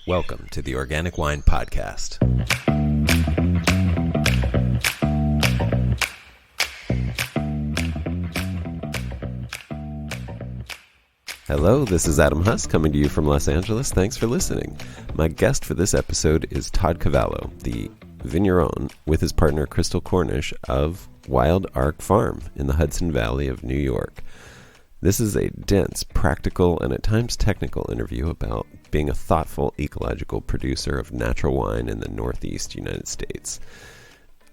Welcome to the Organic Wine Podcast. Hello, this is Adam Huss coming to you from Los Angeles. Thanks for listening. My guest for this episode is Todd Cavallo, the vigneron with his partner Chrystal Cornish of Wild Ark Farm in the Hudson Valley of New York. This is a dense, practical, and at times technical interview about being a thoughtful, ecological producer of natural wine in the Northeast United States.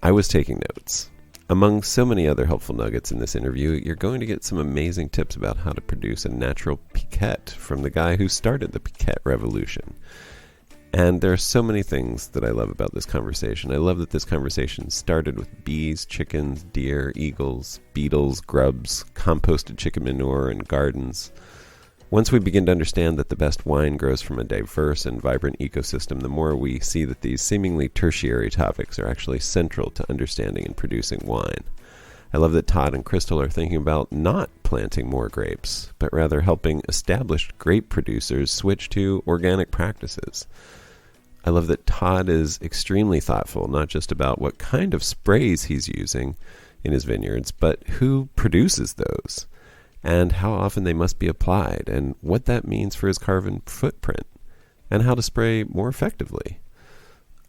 I was taking notes. Among so many other helpful nuggets in this interview, you're going to get some amazing tips about how to produce a natural Piquette from the guy who started the Piquette revolution. And there are so many things that I love about this conversation. I love that this conversation started with bees, chickens, deer, eagles, beetles, grubs, composted chicken manure, and gardens. Once we begin to understand that the best wine grows from a diverse and vibrant ecosystem, the more we see that these seemingly tertiary topics are actually central to understanding and producing wine. I love that Todd and Chrystal are thinking about not planting more grapes, but rather helping established grape producers switch to organic practices. I love that Todd is extremely thoughtful, not just about what kind of sprays he's using in his vineyards, but who produces those, and how often they must be applied, and what that means for his carbon footprint, and how to spray more effectively.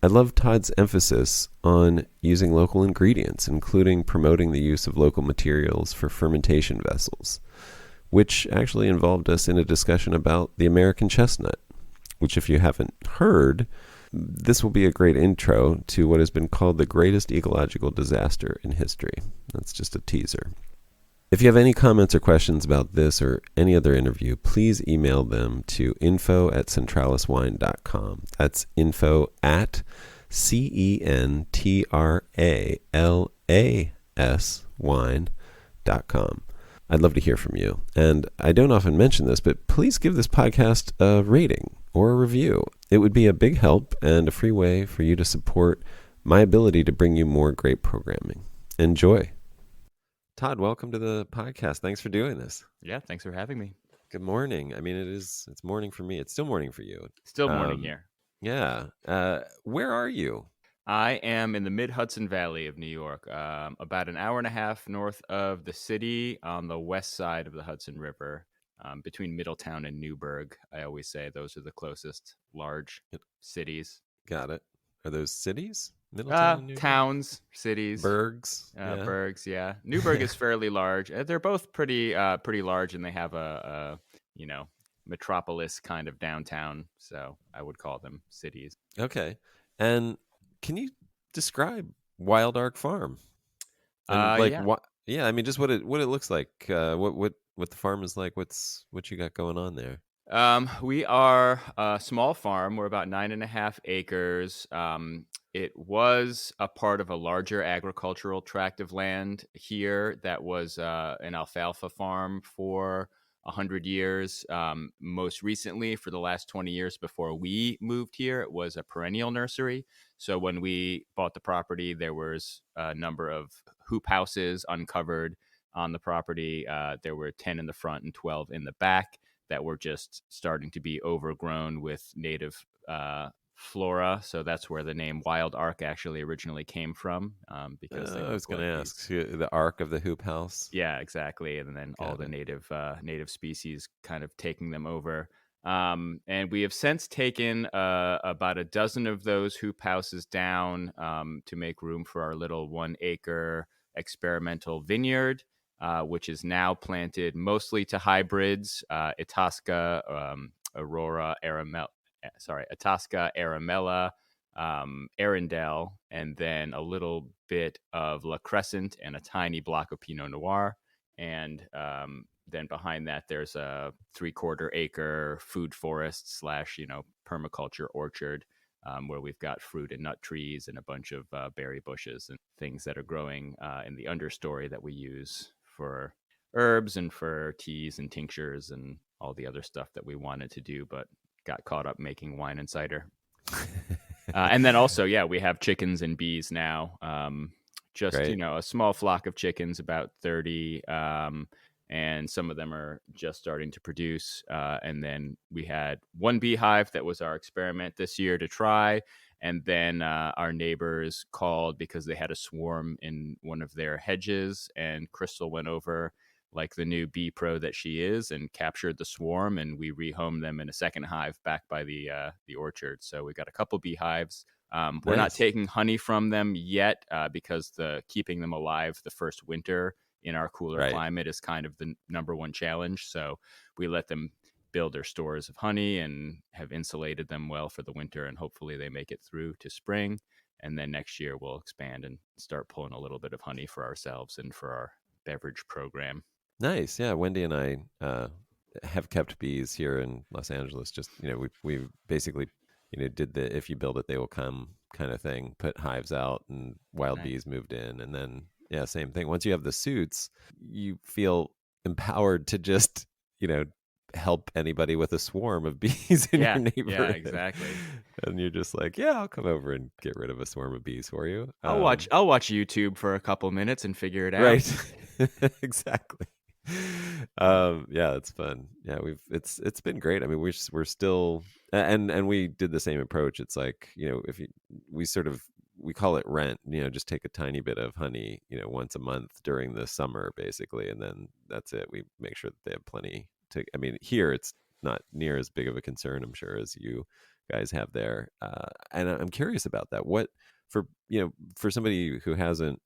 I love Todd's emphasis on using local ingredients, including promoting the use of local materials for fermentation vessels, which actually involved us in a discussion about the American chestnut, which, if you haven't heard, this will be a great intro to what has been called the greatest ecological disaster in history. That's just a teaser. If you have any comments or questions about this or any other interview, please email them to info@centraliswine.com. That's info@centralas wine.com. I'd love to hear from you. And I don't often mention this, but please give this podcast a rating or a review. It would be a big help and a free way for you to support my ability to bring you more great programming. Enjoy. Todd, welcome to the podcast. Thanks for doing this. Yeah, thanks for having me. Good morning. I mean, it's morning for me. It's still morning for you. Still morning here. Yeah. Where are you? I am in the mid-Hudson Valley of New York, about an hour and a half north of the city on the west side of the Hudson River, between Middletown and Newburgh. I always say those are the closest large cities. Got it. Are those cities? Middletown and Newburgh? Towns, cities. Burgs. Burgs, yeah. Newburgh is fairly large. They're both pretty large, and they have a metropolis kind of downtown. So I would call them cities. Okay. And can you describe Wild Ark Farm? And yeah. I mean, just what it looks like. What the farm is like. What you got going on there? We are a small farm. We're about 9.5 acres. It was a part of a larger agricultural tract of land here that was an alfalfa farm for 100 years. Most recently, for the last 20 years before we moved here, it was a perennial nursery. So when we bought the property, there was a number of hoop houses uncovered on the property. There were 10 in the front and 12 in the back that were just starting to be overgrown with native flora. So that's where the name Wild Ark actually originally came from. Because I was going to ask, the ark of the hoop house. Yeah, exactly. And then all the native species kind of taking them over. And we have since taken about a dozen of those hoop houses down to make room for our little 1 acre experimental vineyard, which is now planted mostly to hybrids, Itasca, Itasca, Aramella, Arundel, and then a little bit of La Crescent and a tiny block of Pinot Noir. And then behind that, there's a 3/4 acre food forest / permaculture orchard, where we've got fruit and nut trees and a bunch of berry bushes and things that are growing in the understory that we use for herbs and for teas and tinctures and all the other stuff that we wanted to do, but got caught up making wine and cider. And then also, we have chickens and bees now. A small flock of chickens, about 30, and some of them are just starting to produce. And then we had one beehive that was our experiment this year to try. And then our neighbors called because they had a swarm in one of their hedges, and Chrystal went over like the new bee pro that she is and captured the swarm, and we rehomed them in a second hive back by the orchard. So we got a couple beehives. We're not Nice. taking honey from them yet because the keeping them alive the first winter in our cooler Right. climate is kind of the number one challenge. So we let them build their stores of honey and have insulated them well for the winter, and hopefully they make it through to spring. And then next year we'll expand and start pulling a little bit of honey for ourselves and for our beverage program. Nice. Yeah, Wendy and I have kept bees here in Los Angeles. Just we basically did the if you build it they will come kind of thing. Put hives out and wild Nice. bees moved in, and then yeah, same thing. Once you have the suits, you feel empowered to just help anybody with a swarm of bees in your Yeah, neighborhood. exactly. And you're just like, yeah, I'll come over and get rid of a swarm of bees for you. I'll watch YouTube for a couple minutes and figure it out. Right. Exactly. Yeah, it's fun. Yeah, it's been great. I mean, we're still, and we did the same approach. It's like, if we call it rent, just take a tiny bit of honey, once a month during the summer basically, and then that's it. We make sure that they have plenty to, I mean, here it's not near as big of a concern, I'm sure, as you guys have there. And I'm curious about that. What for, for somebody who hasn't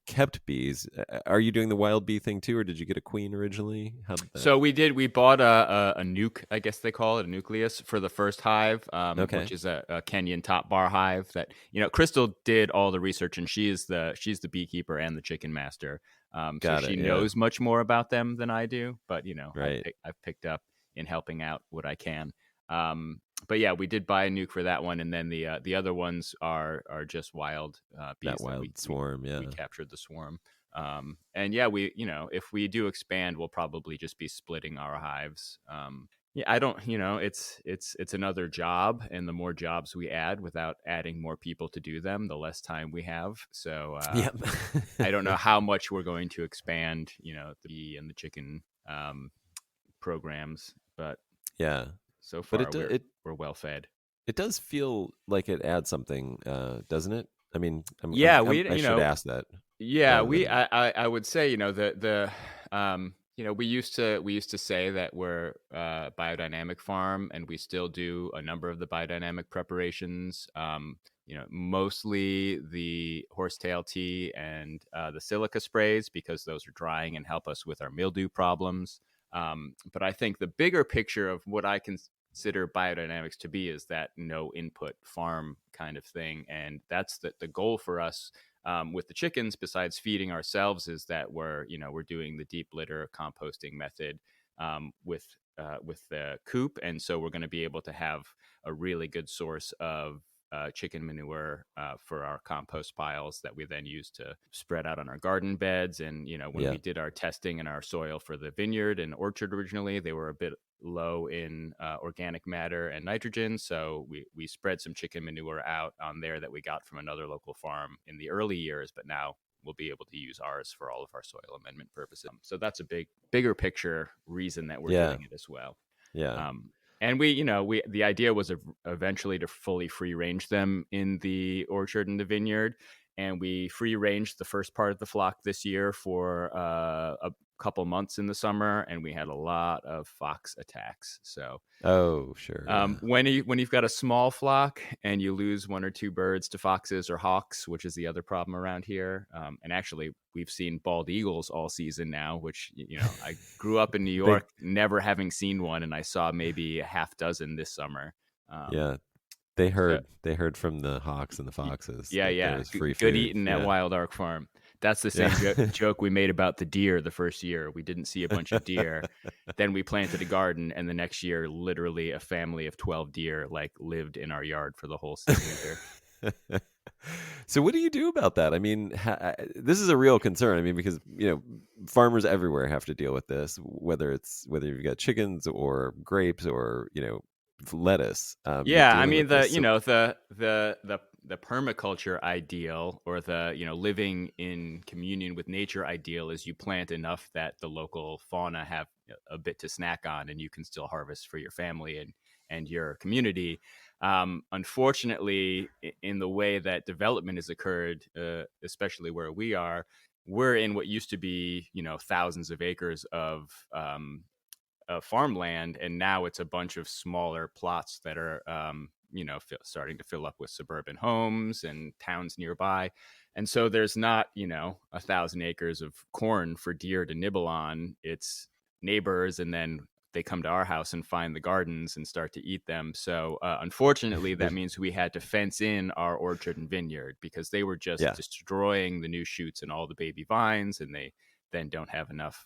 kept bees, are you doing the wild bee thing too, or did you get a queen originally? How did that? So we bought a nuke, I guess they call it, a nucleus for the first hive, Okay, which is a Kenyan top bar hive that, Chrystal did all the research, and she's the beekeeper and the chicken master. So got she it. Yeah, knows much more about them than I do, but right. I've picked up in helping out what I can. But yeah, we did buy a nuke for that one, and then the other ones are just wild bees That wild we swarm. we Yeah, captured the swarm. And yeah, if we do expand, we'll probably just be splitting our hives. Yeah, I don't, it's another job, and the more jobs we add without adding more people to do them, the less time we have. So yep. I don't know how much we're going to expand, the bee and the chicken programs, but Yeah, so but far we're well fed. it does feel like it adds something, doesn't it? I mean, Yeah, I should ask that yeah, rather than I would say, we used to say that we're a biodynamic farm, and we still do a number of the biodynamic preparations. Mostly the horsetail tea and the silica sprays, because those are drying and help us with our mildew problems. But I think the bigger picture of what I consider biodynamics to be is that no input farm kind of thing, and that's the goal for us. With the chickens, besides feeding ourselves, is that we're doing the deep litter composting method with the coop, and so we're going to be able to have a really good source of chicken manure for our compost piles that we then use to spread out on our garden beds. And when yeah. we did our testing in our soil for the vineyard and orchard originally, they were a bit low in organic matter and nitrogen, so we spread some chicken manure out on there that we got from another local farm in the early years, but now we'll be able to use ours for all of our soil amendment purposes. So that's a bigger picture reason that we're Yeah, doing it as well. yeah. And the idea was eventually to fully free range them in the orchard and the vineyard. And we free ranged the first part of the flock this year for a couple months in the summer, and we had a lot of fox attacks. So Oh, sure. Yeah, when you've got a small flock and you lose one or two birds to foxes or hawks, which is the other problem around here, and actually we've seen bald eagles all season now, which I grew up in New they York never having seen one, and I saw maybe a half dozen this summer. yeah they So heard from the hawks and the foxes yeah, that there yeah. was free Good food. eating at Yeah, Wild Ark Farm. That's the same yeah. joke we made about the deer the first year. We didn't see a bunch of deer. Then we planted a garden, and the next year, literally a family of 12 deer lived in our yard for the whole winter. So what do you do about that? I mean, this is a real concern. I mean, because farmers everywhere have to deal with this, whether you've got chickens or grapes or lettuce. You're Yeah, I dealing mean with this. So the the permaculture ideal, or the, living in communion with nature ideal, is you plant enough that the local fauna have a bit to snack on, and you can still harvest for your family and your community. Unfortunately, in the way that development has occurred, especially where we are, we're in what used to be, thousands of acres of farmland, and now it's a bunch of smaller plots that are, starting to fill up with suburban homes and towns nearby. And so there's not, 1,000 acres of corn for deer to nibble on. It's neighbors, and then they come to our house and find the gardens and start to eat them. So unfortunately, that means we had to fence in our orchard and vineyard, because they were just Yeah. destroying the new shoots and all the baby vines, and they then don't have enough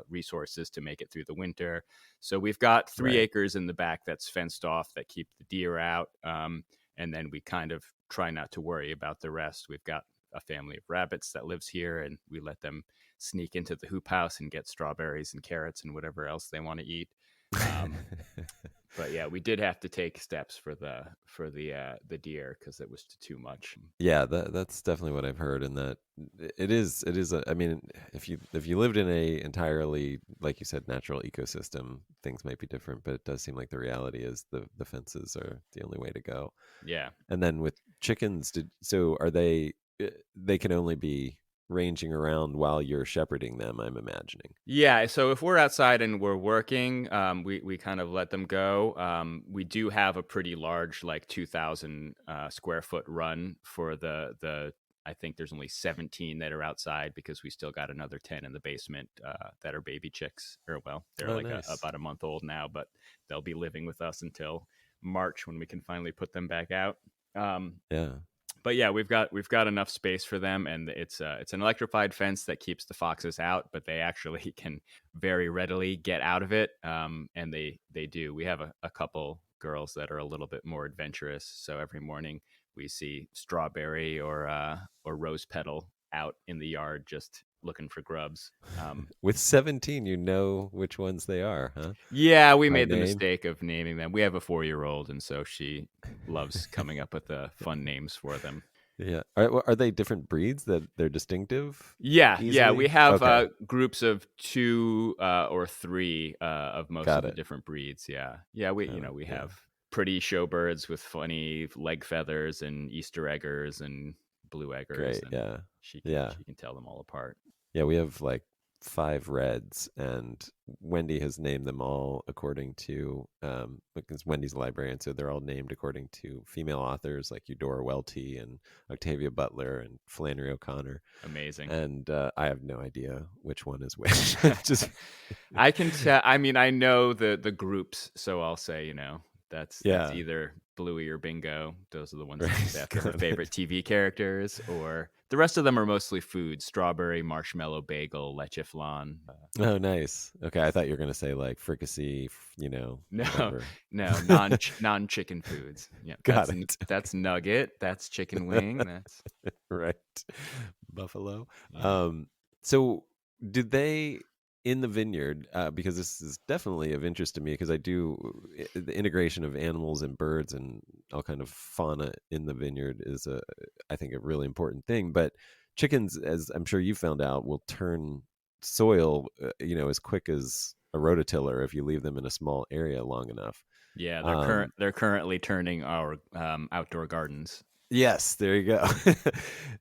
resources to make it through the winter. So we've got 3 acres in the back that's fenced off that keep the deer out. And then we kind of try not to worry about the rest. We've got a family of rabbits that lives here, and we let them sneak into the hoop house and get strawberries and carrots and whatever else they want to eat. But yeah, we did have to take steps for the deer, because it was too much. Yeah, that's definitely what I've heard, and that it is. I mean, if you lived in a entirely, like you said, natural ecosystem, things might be different. But it does seem like the reality is the fences are the only way to go. Yeah. And then with chickens, are they? They can only be ranging around while you're shepherding them, I'm imagining. Yeah, so if we're outside and we're working, we kind of let them go. We do have a pretty large, like 2,000 square foot run for the. I think there's only 17 that are outside, because we still got another 10 in the basement that are baby chicks. Or well, they're Oh, like nice. about a month old now, but they'll be living with us until March, when we can finally put them back out. Yeah. But yeah, we've got enough space for them, and it's an electrified fence that keeps the foxes out, but they actually can very readily get out of it, and they do. We have a couple girls that are a little bit more adventurous, so every morning we see Strawberry or Rose Petal out in the yard just looking for grubs. With 17, you know which ones they are, huh? Yeah, we By made the name. mistake of naming them. We have a 4-year-old, and so she loves coming up with the fun names for them. Yeah. Are they different breeds that they're distinctive Yeah, we easily? have Okay. groups of 2 or 3 of most of Got the it. different breeds. Yeah, we Oh, we yeah. have pretty showbirds with funny leg feathers, and Easter eggers and blue eggers, Great. and Yeah. she can Yeah. she can tell them all apart. Yeah, we have like 5 reds, and Wendy has named them all according to, because Wendy's a librarian, so they're all named according to female authors like Eudora Welty and Octavia Butler and Flannery O'Connor. Amazing. And I have no idea which one is which. Just I can tell. I mean, I know the groups, so I'll say, that's yeah, either Bluey or Bingo. Those are the ones named right. after her Got favorite it. TV characters, or the rest of them are mostly food: strawberry, marshmallow, bagel, leche flan. Oh, nice. Okay, I thought you were gonna say like fricassee, No, whatever. no, non chicken foods. Yeah, Got it. that's nugget. That's chicken wing. That's Right. Buffalo. yeah. So did they in the vineyard, because this is definitely of interest to me because I do the integration of animals and birds and all kind of fauna in the vineyard is I think a really important thing. But chickens, as I'm sure you found out, will turn soil, as quick as a rototiller if you leave them in a small area long enough. Yeah, Um, they're currently turning our outdoor gardens. Yes, there you go.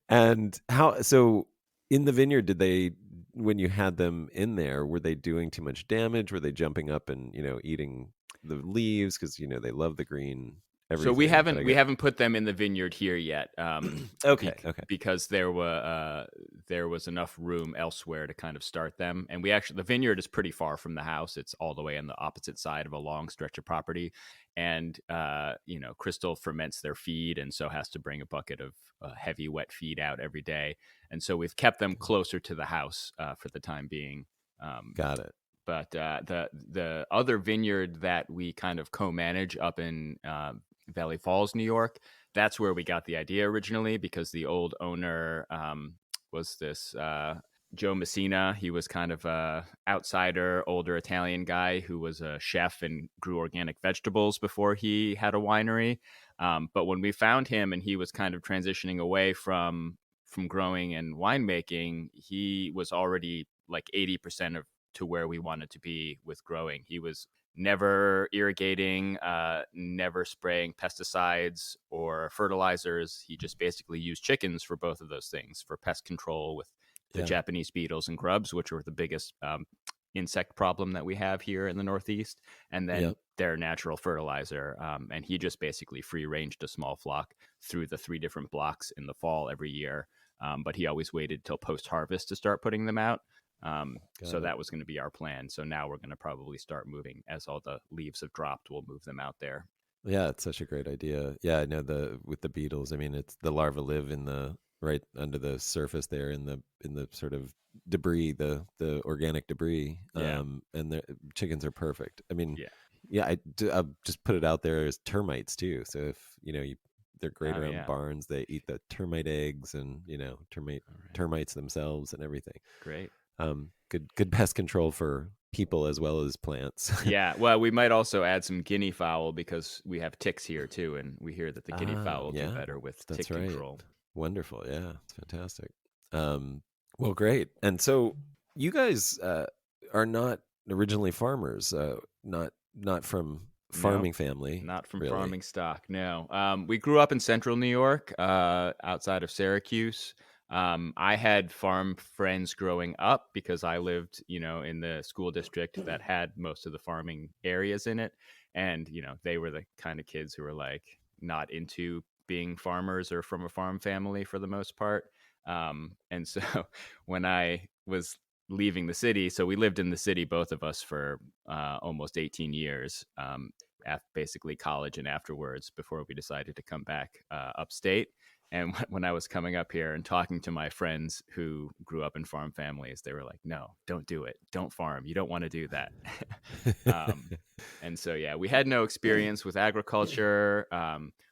And so in the vineyard, did they, when you had them in there, were they doing too much damage? Were they jumping up and, eating the leaves? Because, they love the green, So we everything. But haven't I we get, haven't put them in the vineyard here yet, okay, okay, because there was enough room elsewhere to kind of start them, and the vineyard is pretty far from the house. It's all the way on the opposite side of a long stretch of property, and Chrystal ferments their feed, and so has to bring a bucket of heavy wet feed out every day, and so we've kept them closer to the house for the time being. Um, got it. but the other vineyard that we kind of co-manage up in Valley Falls, New York. That's where we got the idea originally, because the old owner was this Joe Messina. He was kind of a outsider, older Italian guy who was a chef and grew organic vegetables before he had a winery. But when we found him and he was kind of transitioning away from growing and winemaking, he was already like 80% of to where we wanted to be with growing. He was never irrigating, never spraying pesticides or fertilizers. He just basically used chickens for both of those things, for pest control with the Yeah. Japanese beetles and grubs, which were the biggest insect problem that we have here in the Northeast, and then Yep. their natural fertilizer. And he just basically free ranged a small flock through the 3 different blocks in the fall every year. But he always waited till post harvest to start putting them out. So Got it. that was going to be our plan. So now we're going to probably start moving as all the leaves have dropped. We'll move them out there. Yeah, it's such a great idea. Yeah, I know with the beetles. I mean, it's the larvae live in the right under the surface there in the sort of debris, the organic debris. Yeah. And the chickens are perfect. I mean, Yeah. yeah, I'll just put it out there as termites too. So if they're great Oh, around yeah. barns. They eat the termite eggs and All right. termites themselves and everything. Great. Good pest control for people as well as plants. Yeah. Well, we might also add some guinea fowl because we have ticks here too. And we hear that the guinea fowl do Yeah, better with that's tick right. control. Wonderful. Yeah, it's fantastic. Um, well, great. And so you guys are not originally farmers, not from No, farming family, not from really. farming stock. No. We grew up in central New York, outside of Syracuse. I had farm friends growing up because I lived, in the school district that had most of the farming areas in it. And, they were the kind of kids who were like not into being farmers or from a farm family for the most part. And so when I was leaving the city, so we lived in the city, both of us, for almost 18 years. Basically college and afterwards before we decided to come back upstate. And when I was coming up here and talking to my friends who grew up in farm families, they were like, no, don't do it. Don't farm. You don't want to do that. um, and so, yeah, we had no experience with agriculture.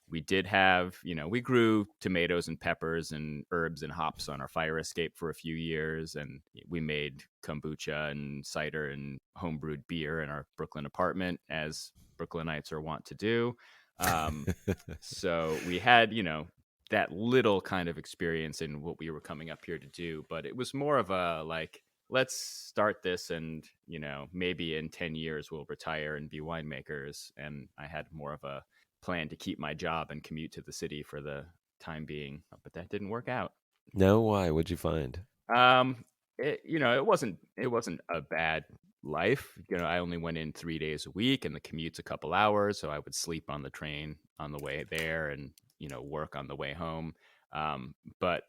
We did have, we grew tomatoes and peppers and herbs and hops on our fire escape for a few years. And we made kombucha and cider and homebrewed beer in our Brooklyn apartment, as Brooklynites are wont to do. Um, so we had, that little kind of experience in what we were coming up here to do, but it was more of a like, let's start this and, maybe in 10 years we'll retire and be winemakers. And I had more of a plan to keep my job and commute to the city for the time being, but that didn't work out. No, why? What'd you find? It wasn't a bad life. I only went in 3 days a week, and the commute's a couple hours, so I would sleep on the train on the way there, and work on the way home. But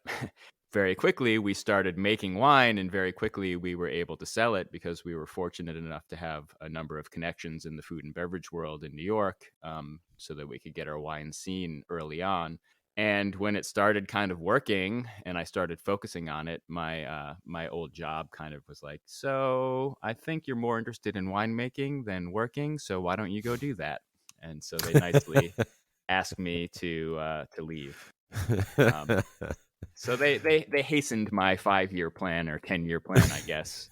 very quickly we started making wine, and very quickly we were able to sell it because we were fortunate enough to have a number of connections in the food and beverage world in New York, so that we could get our wine seen early on. And when it started kind of working and I started focusing on it, my old job kind of was like, so I think you're more interested in winemaking than working, so why don't you go do that? And so they nicely asked me to leave. Um, so they hastened my 5-year plan or 10-year plan, I guess,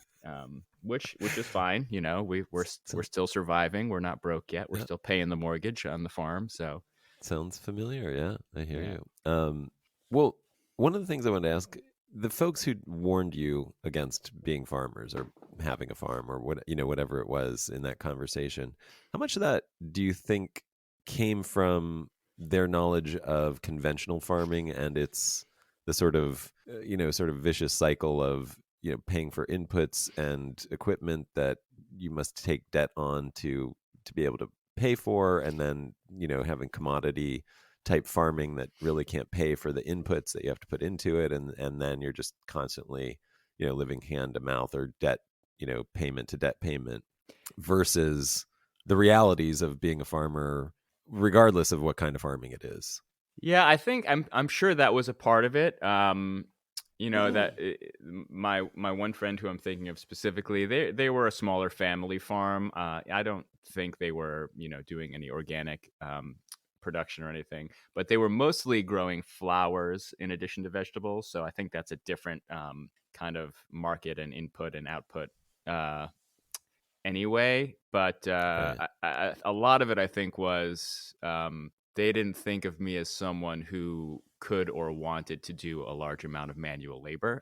which is fine. We're still surviving. We're not broke yet. We're Yeah, still paying the mortgage on the farm. So sounds familiar. Yeah, I hear yeah. you. Well, one of the things I wanted to ask the folks who warned you against being farmers or having a farm or whatever it was in that conversation, how much of that do you think came from their knowledge of conventional farming and its the sort of vicious cycle of paying for inputs and equipment that you must take debt on to be able to pay for, and then having commodity type farming that really can't pay for the inputs that you have to put into it, and then you're just constantly living hand to mouth or debt payment to debt payment versus the realities of being a farmer regardless of what kind of farming it is. Yeah, I think I'm sure that was a part of it. That my one friend who I'm thinking of specifically, they were a smaller family farm. I don't think they were doing any organic production or anything, but they were mostly growing flowers in addition to vegetables. So I think that's a different kind of market and input and output uh, anyway. But Right. a lot of it, I think, was they didn't think of me as someone who could or wanted to do a large amount of manual labor,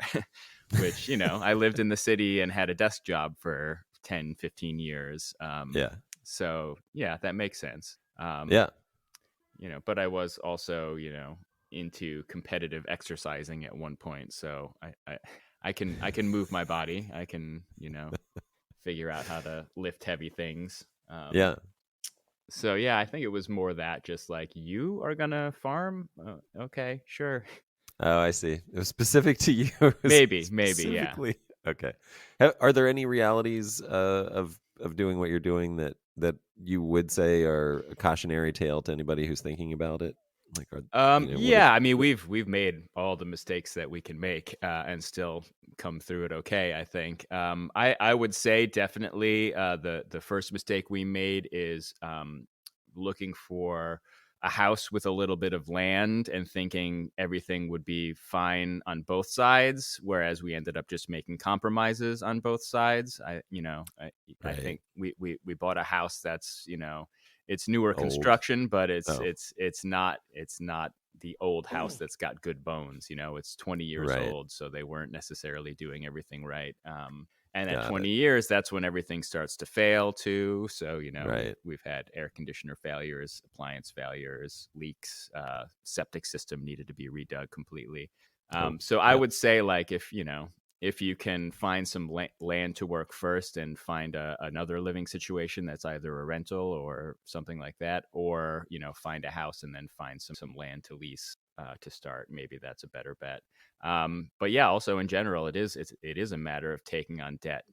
which, I lived in the city and had a desk job for 10, 15 years. Yeah. So, yeah, that makes sense. Yeah. But I was also, into competitive exercising at one point. So I can move my body. I can, figure out how to lift heavy things. Yeah. So yeah, I think it was more that just like you are gonna farm. Okay, sure. Oh, I see. It was specific to you. It was Maybe, yeah. specifically okay. Are there any realities of doing what you're doing that you would say are a cautionary tale to anybody who's thinking about it? Like, would it? Yeah, I mean, we've made all the mistakes that we can make and still come through it okay, I think. I would say definitely the first mistake we made is looking for a house with a little bit of land and thinking everything would be fine on both sides, whereas we ended up just making compromises on both sides. I Right. think we bought a house that's, it's newer Old. construction, but it's Oh, it's it's not it's not the old house that's got good bones. It's 20 years right. old, so they weren't necessarily doing everything right. And at Got it. 20 years, that's when everything starts to fail too. So Right. we've had air conditioner failures, appliance failures, leaks, septic system needed to be redug completely. Oh, So I yeah. would say, like, if you can find some land to work first and find another living situation that's either a rental or something like that, or find a house and then find some land to lease to start, maybe that's a better bet. But yeah, also in general, it is a matter of taking on debt,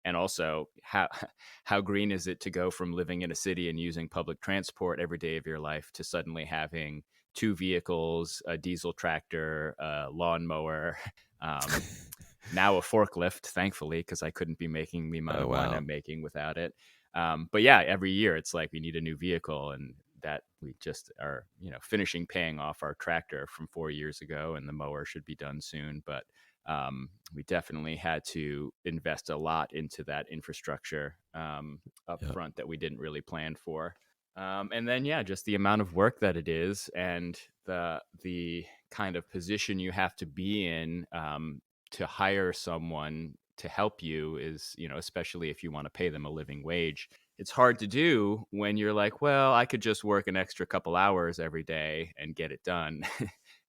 and also how green is it to go from living in a city and using public transport every day of your life to suddenly having two vehicles, a diesel tractor, a lawnmower, now a forklift, thankfully, because I couldn't be making the amount Oh, of wine wow. I'm making without it. But yeah, every year it's like we need a new vehicle, and that we just are, finishing paying off our tractor from 4 years ago, and the mower should be done soon. But we definitely had to invest a lot into that infrastructure up Yeah. front that we didn't really plan for. And then yeah, just the amount of work that it is, and the kind of position you have to be in to hire someone to help you is, especially if you want to pay them a living wage. It's hard to do when you're like, well, I could just work an extra couple hours every day and get it done.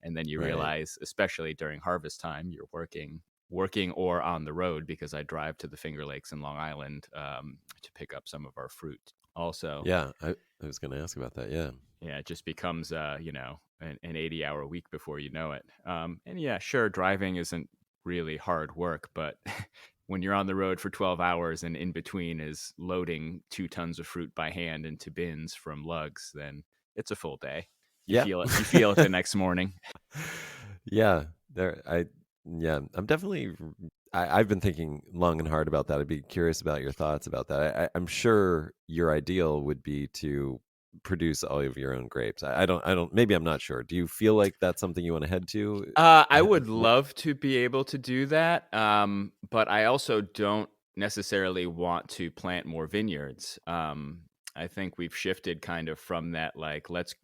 And then you Right. realize, especially during harvest time, you're working or on the road, because I drive to the Finger Lakes in Long Island to pick up some of our fruit. Also, Yeah. I was going to ask about that. Yeah. yeah, it just becomes an 80-hour week before you know it. And yeah, sure, driving isn't really hard work, but when you're on the road for 12 hours and in between is loading 2 tons of fruit by hand into bins from lugs, then it's a full day. You Yeah. feel it. You feel it the next morning. Yeah. There. Yeah. I'm definitely. I've been thinking long and hard about that. I'd be curious about your thoughts about that. I'm sure your ideal would be to produce all of your own grapes. I don't. I don't. Maybe I'm not sure. Do you feel like that's something you want to head to? I would love to be able to do that, but I also don't necessarily want to plant more vineyards. I think we've shifted kind of from that, like, let's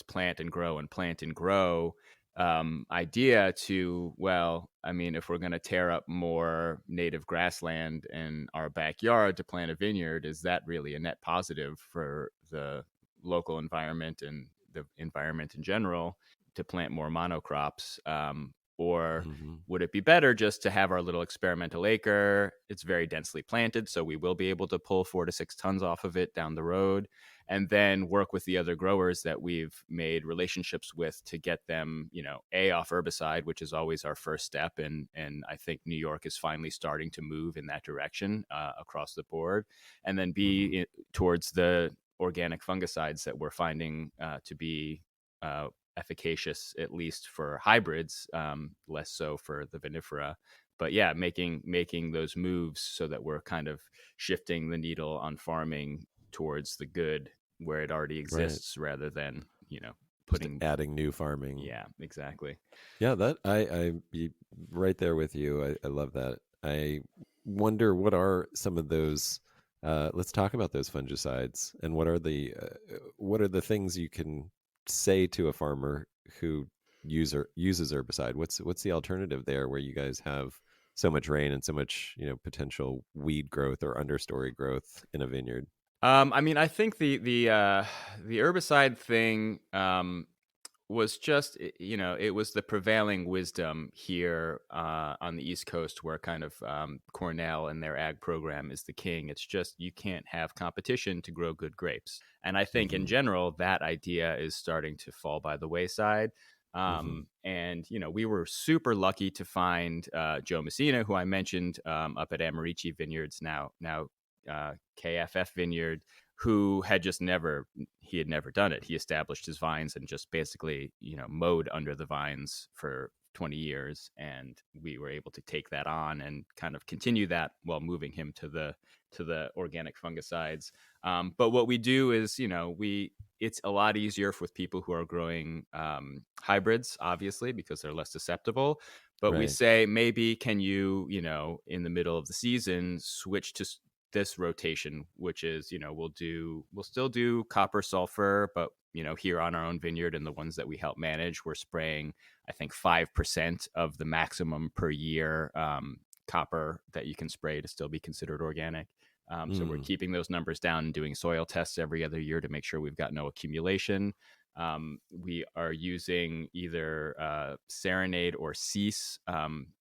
plant and grow and plant and grow idea to, well, I mean, if we're going to tear up more native grassland in our backyard to plant a vineyard, is that really a net positive for the local environment and the environment in general to plant more monocrops? Or Hmm. would it be better just to have our little experimental acre? It's very densely planted, so we will be able to pull 4 to 6 tons off of it down the road, and then work with the other growers that we've made relationships with to get them, off herbicide, which is always our first step. And I think New York is finally starting to move in that direction across the board, and then Hmm. towards the organic fungicides that we're finding to be efficacious, at least for hybrids, less so for the vinifera. But yeah, making those moves so that we're kind of shifting the needle on farming towards the good, where it already Right. exists rather than, Just putting. adding new farming. Yeah, exactly. Yeah, that I be right there with you. I love that. I wonder what are some of those. Let's talk about those fungicides and what are the things you can say to a farmer who uses herbicide. What's the alternative there where you guys have so much rain and so much potential weed growth or understory growth in a vineyard? I mean, I think the herbicide thing was just it was the prevailing wisdom here on the East Coast, where kind of Cornell and their ag program is the king. It's just you can't have competition to grow good grapes, and I think in Mm-hmm. general that idea is starting to fall by the wayside. Mm-hmm. And we were super lucky to find Joe Messina, who I mentioned, up at Amarici Vineyards, now KFF Vineyard, who had just never he had never done it. He established his vines and just basically mowed under the vines for 20 years, and we were able to take that on and kind of continue that while moving him to the organic fungicides. But what we do is it's a lot easier with people who are growing hybrids, obviously, because they're less susceptible. But we Right. say, maybe can you, in the middle of the season, switch to this rotation, which is we'll still do copper sulfur, but here on our own vineyard and the ones that we help manage, we're spraying I think 5% of the maximum per year copper that you can spray to still be considered organic. So we're Mm. keeping those numbers down and doing soil tests every other year to make sure we've got no accumulation. We are using either Serenade or Cease,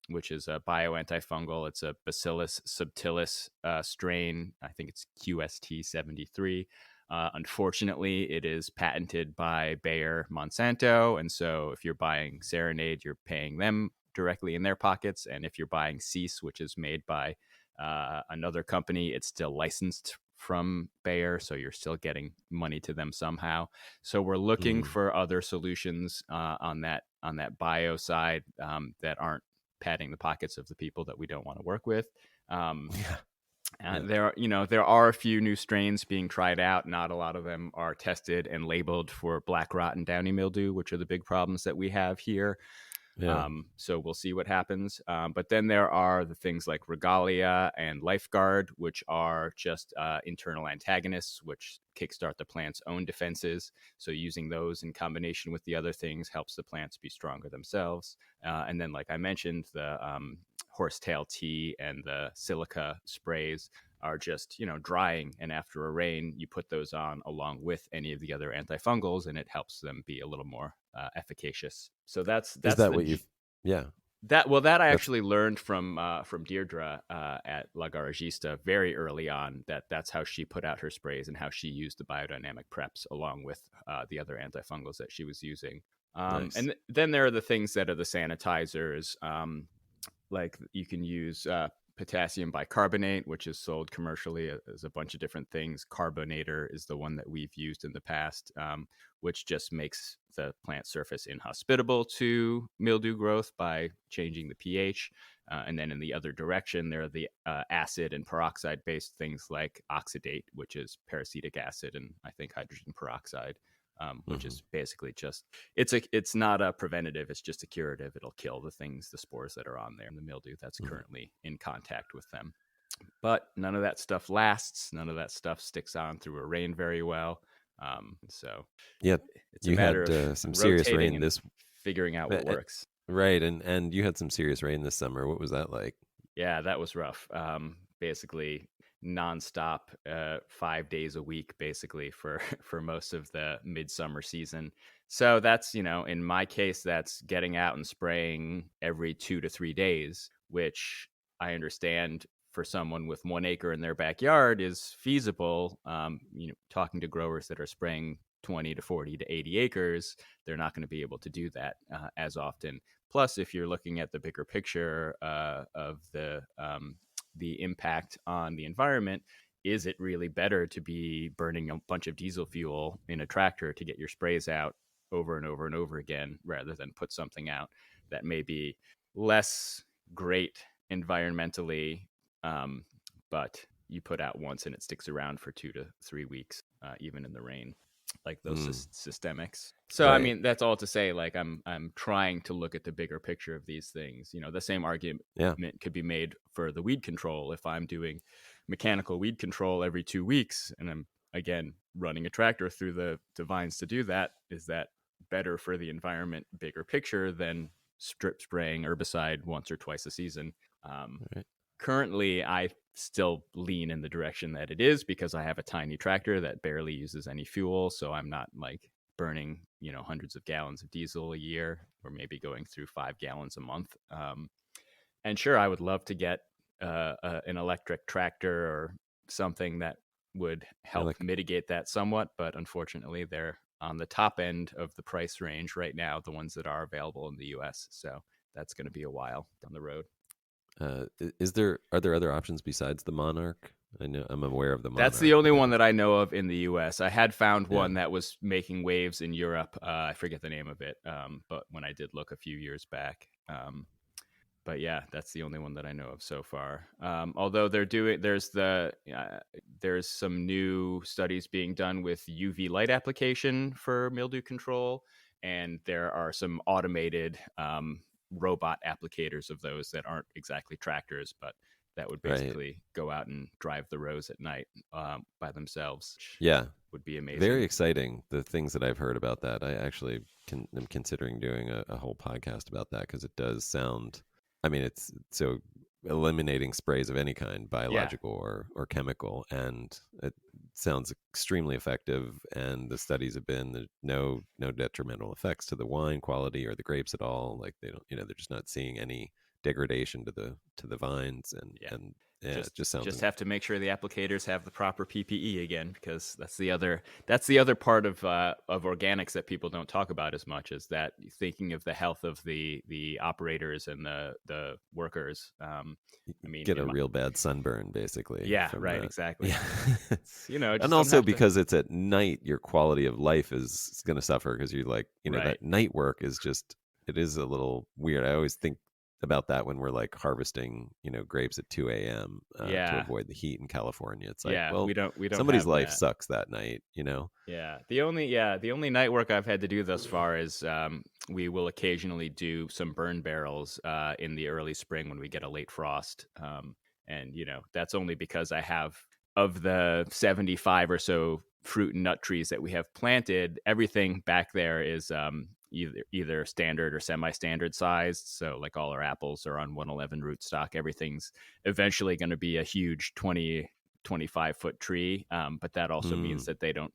which is a bio-antifungal. It's a Bacillus subtilis strain. I think it's QST 73. Unfortunately, it is patented by Bayer Monsanto. And so if you're buying Serenade, you're paying them directly in their pockets. And if you're buying Cease, which is made by another company, it's still licensed from Bayer, so you're still getting money to them somehow. So we're looking Mm. for other solutions on that bio side that aren't padding the pockets of the people that we don't want to work with. Um, Yeah. Yeah. there are a few new strains being tried out. Not a lot of them are tested and labeled for black rot and downy mildew, which are the big problems that we have here. Yeah. So we'll see what happens. But then there are the things like Regalia and Lifeguard, which are just internal antagonists, which kickstart the plant's own defenses. So using those in combination with the other things helps the plants be stronger themselves. And then, like I mentioned, the horsetail tea and the silica sprays are just drying, and after a rain you put those on along with any of the other antifungals and it helps them be a little more efficacious. So that's Is that's that the what you've? Yeah. that I That's actually learned from Deirdre at La Garagista very early on. That's how she put out her sprays and how she used the biodynamic preps along with the other antifungals that she was using. nice. And then there are the things that are the sanitizers. Like you can use potassium bicarbonate, which is sold commercially as a bunch of different things. Carbonator is the one that we've used in the past, which just makes the plant surface inhospitable to mildew growth by changing the pH. And then in the other direction, there are the acid and peroxide based things like oxidate, which is peracetic acid and I think hydrogen peroxide. Which Hmm. is basically just it's not a preventative, it's just a curative. It'll kill the spores that are on there and the mildew that's Hmm. currently in contact with them. But none of that stuff lasts. None of that stuff sticks on through a rain very well. So Yeah, it's a you matter had of some serious rotating rain and this. figuring out what Uh, uh, works. right, and you had some serious rain this summer. What was that like? Yeah, that was rough. Basically nonstop, 5 days a week, basically for for most of the midsummer season. So that's in my case, that's getting out and spraying every 2 to 3 days, which I understand for someone with 1 acre in their backyard is feasible. Talking to growers that are spraying 20 to 40 to 80 acres, they're not going to be able to do that as often. Plus, if you're looking at the bigger picture of the impact on the environment, is it really better to be burning a bunch of diesel fuel in a tractor to get your sprays out over and over and over again, rather than put something out that may be less great environmentally, um, but you put out once and it sticks around for 2 to 3 weeks, even in the rain, like those Mm, systemics. So I right. mean, that's all to say, like I'm trying to look at the bigger picture of these things. The same argument Yeah. could be made for the weed control. If I'm doing mechanical weed control every 2 weeks and I'm again running a tractor through the vines to do that, is that better for the environment, bigger picture, than strip spraying herbicide once or twice a season? Um, Right. Currently, I still lean in the direction that it is, because I have a tiny tractor that barely uses any fuel. So I'm not like burning, hundreds of gallons of diesel a year, or maybe going through 5 gallons a month. And sure, I would love to get an electric tractor or something that would You're help like, mitigate that somewhat. But unfortunately, they're on the top end of the price range right now, the ones that are available in the US. So that's going to be a while down the road. are there other options besides the Monarch? I know I'm aware of the That's the Monarch, only but one that I know of in the US. I had found yeah. one that was making waves in Europe. I forget the name of it, but when I did look a few years back. But yeah, that's the only one that I know of so far. Although there's some new studies being done with UV light application for mildew control, and there are some automated robot applicators of those that aren't exactly tractors, but that would Right. basically go out and drive the rows at night by themselves, which Yeah. would be Very amazing. exciting. The things that I've heard about that. I actually am considering doing a whole podcast about that because it does sound. I mean, it's so eliminating sprays of any kind, Yeah, biological or chemical, and it sounds extremely effective. And the studies have been that no detrimental effects to the wine quality or the grapes at all. Like they don't, they're just not seeing any degradation to the vines, yeah. and yeah, it just just sounds. just have to make sure the applicators have the proper PPE again, because that's the other part of organics that people don't talk about as much, is that thinking of the health of the operators and the workers. I mean, Get a real bad sunburn basically yeah, from right, that. exactly. Yeah. And Just don't also have to. because it's at night, your quality of life is going to suffer because you're like, Right. that night work is just, it is a little weird. I always think about that when we're like harvesting, grapes at 2 a.m. To Yeah, avoid the heat in California. It's like, yeah. well, We don't somebody's have life that. sucks that night. The only night work I've had to do thus far is we will occasionally do some burn barrels in the early spring when we get a late frost, and that's only because I have, of the 75 or so fruit and nut trees that we have planted, everything back there is either standard or semi-standard sized. So like all our apples are on 111 rootstock. Everything's eventually going to be a huge 25-foot tree, but that also means Mm, that they don't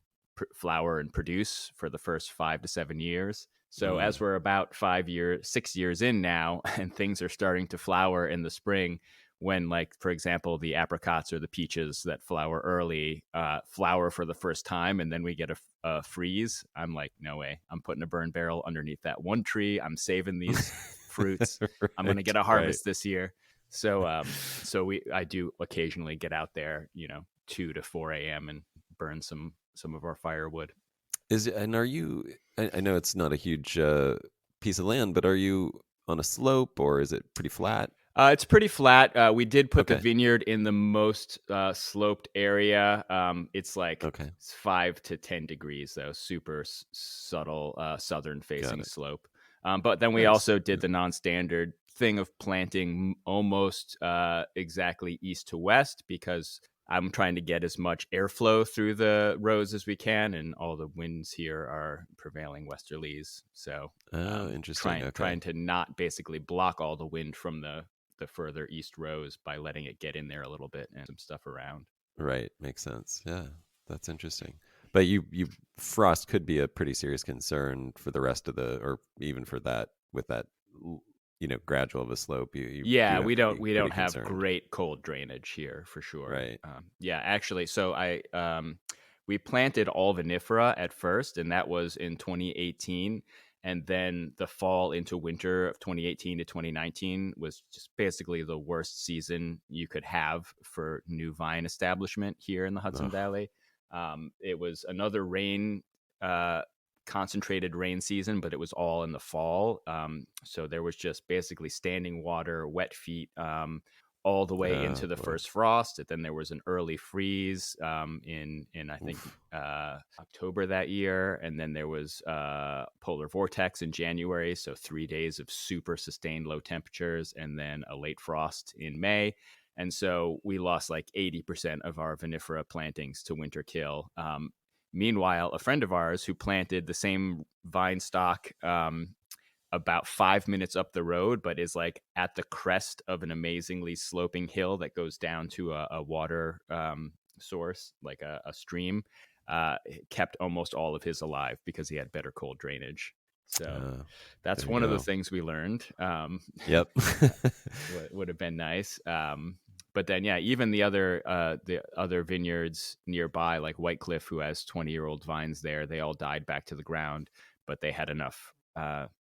flower and produce for the first 5 to 7 years. So mm. as we're about 5 years, 6 years in now, and things are starting to flower in the spring, when, like, for example, the apricots or the peaches that flower early flower for the first time, and then we get a freeze, I'm like, no way. I'm putting a burn barrel underneath that one tree. I'm saving these fruits. I'm going to Right, get a right. harvest this year. So I do occasionally get out there, 2 to 4 a.m. and burn some of our firewood. Are you, I know it's not a huge piece of land, but are you on a slope or is it pretty flat? It's pretty flat. We did put the Okay. vineyard in the most sloped area. It's like Okay. 5 to 10 degrees, though, super subtle southern Got facing it. slope. But then we Nice. also did the non-standard thing of planting almost exactly east to west, because I'm trying to get as much airflow through the rows as we can, and all the winds here are prevailing westerlies. So Oh, interesting. trying Okay. to not basically block all the wind from the further east rows by letting it get in there a little bit and some stuff around. Right. Makes sense. Yeah. That's interesting. But frost could be a pretty serious concern for the rest of or even for that, with that, gradual of a slope. You do Yeah, have we to don't be we pretty don't have concerned. great cold drainage here for sure. Right. Yeah, actually, so we planted all vinifera at first, and that was in 2018. And then the fall into winter of 2018 to 2019 was just basically the worst season you could have for new vine establishment here in the Hudson Oh, Valley. It was another uh, concentrated rain season, but it was all in the fall. So there was just basically standing water, wet feet, all the way Oh into the boy. first frost. And then there was an early freeze in I think Oof. October that year, and then there was polar vortex in January, so 3 days of super sustained low temperatures, and then a late frost in May. And so we lost like 80% of our vinifera plantings to winter kill. Meanwhile, a friend of ours who planted the same vine stock about 5 minutes up the road, but is like at the crest of an amazingly sloping hill that goes down to a water source, like a stream, kept almost all of his alive because he had better cold drainage. So that's There you one of the go. things we learned. Yep. Would have been nice. But then, yeah, even the other vineyards nearby, like White Cliff, who has 20-year-old vines there, they all died back to the ground, but they had enough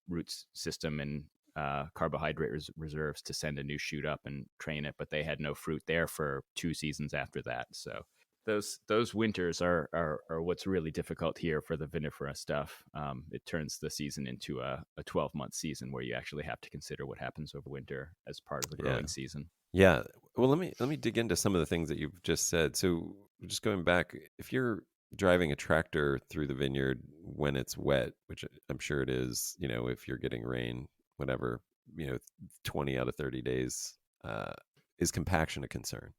roots system and carbohydrate reserves to send a new shoot up and train it. But they had no fruit there for 2 seasons after that. So those winters are what's really difficult here for the vinifera stuff. It turns the season into a 12-month season where you actually have to consider what happens over winter as part of the Yeah. growing season. Yeah. Well, let me dig into some of the things that you've just said. So, just going back, if you're driving a tractor through the vineyard when it's wet, which I'm sure it is, if you're getting rain, whatever, 20 out of 30 days, is compaction a concern?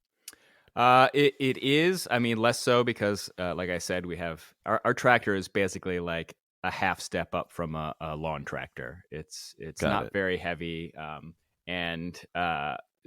It is. I mean, less so because, like I said, we have our tractor is basically like a half step up from a lawn tractor. It's Got not it. very heavy, and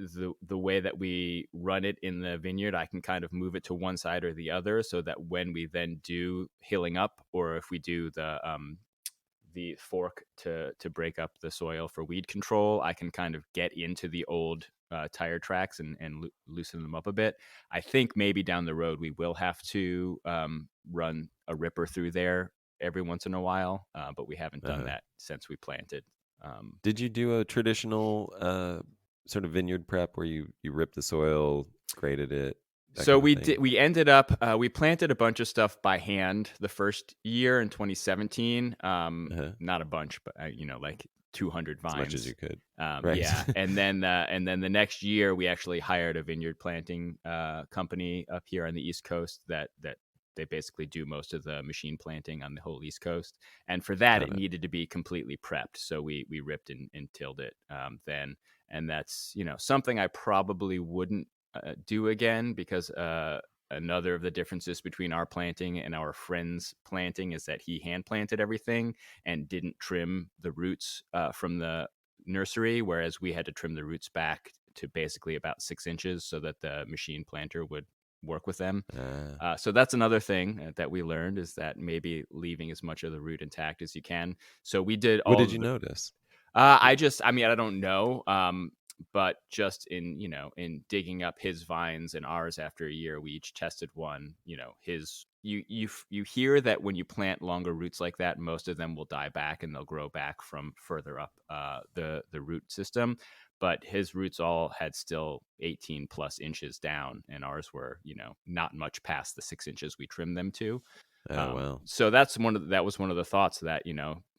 the way that we run it in the vineyard, I can kind of move it to one side or the other, so that when we then do hilling up, or if we do the fork to break up the soil for weed control, I can kind of get into the old tire tracks and loosen them up a bit. I think maybe down the road we will have to run a ripper through there every once in a while, but we haven't done Uh-huh. that since we planted. Did you do a traditional sort of vineyard prep where you rip the soil, graded it, that So kind of we thing? did. We ended up. We planted a bunch of stuff by hand the first year in 2017. Uh-huh. Not a bunch, but like 200 As much as vines. you could. Right. Yeah, and then the next year we actually hired a vineyard planting company up here on the East Coast that they basically do most of the machine planting on the whole East Coast. And for that, Got it it. needed to be completely prepped. So we ripped and tilled it then, and that's something I probably wouldn't do again because another of the differences between our planting and our friend's planting is that he hand planted everything and didn't trim the roots from the nursery, whereas we had to trim the roots back to basically about 6 inches so that the machine planter would work with them. Uh, So that's another thing that we learned, is that maybe leaving as much of the root intact as you can. So we did what all did of you the notice? I mean, I don't know. But just in digging up his vines and ours after a year, we each tested one. You hear that when you plant longer roots like that, most of them will die back and they'll grow back from further up the root system. But his roots all had still 18 plus inches down, and ours were not much past the 6 inches we trimmed them to. Oh, wow. So that was one of the thoughts, that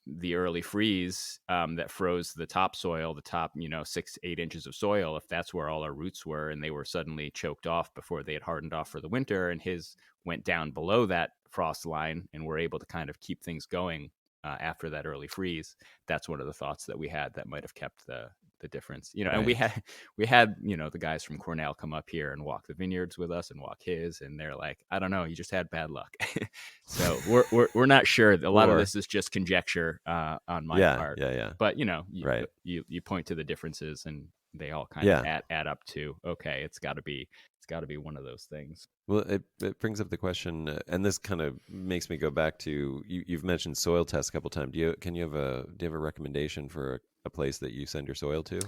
the early freeze that froze the topsoil, the top 6 to 8 inches of soil, if that's where all our roots were, and they were suddenly choked off before they had hardened off for the winter, and his went down below that frost line, and were able to kind of keep things going after that early freeze. That's one of the thoughts that we had that might have kept the difference. And we Right. had the guys from Cornell come up here and walk the vineyards with us and walk his, and they're like, I don't know, you just had bad luck. So we're not sure. A lot of Or, this is just conjecture on my yeah, part, yeah, yeah. but Right. you point to the differences, and they all kind of Yeah. add up to, okay, it's got to be one of those things. Well, it brings up the question, and this kind of makes me go back to you've mentioned soil tests a couple times. Do you have a recommendation for a place that you send your soil to?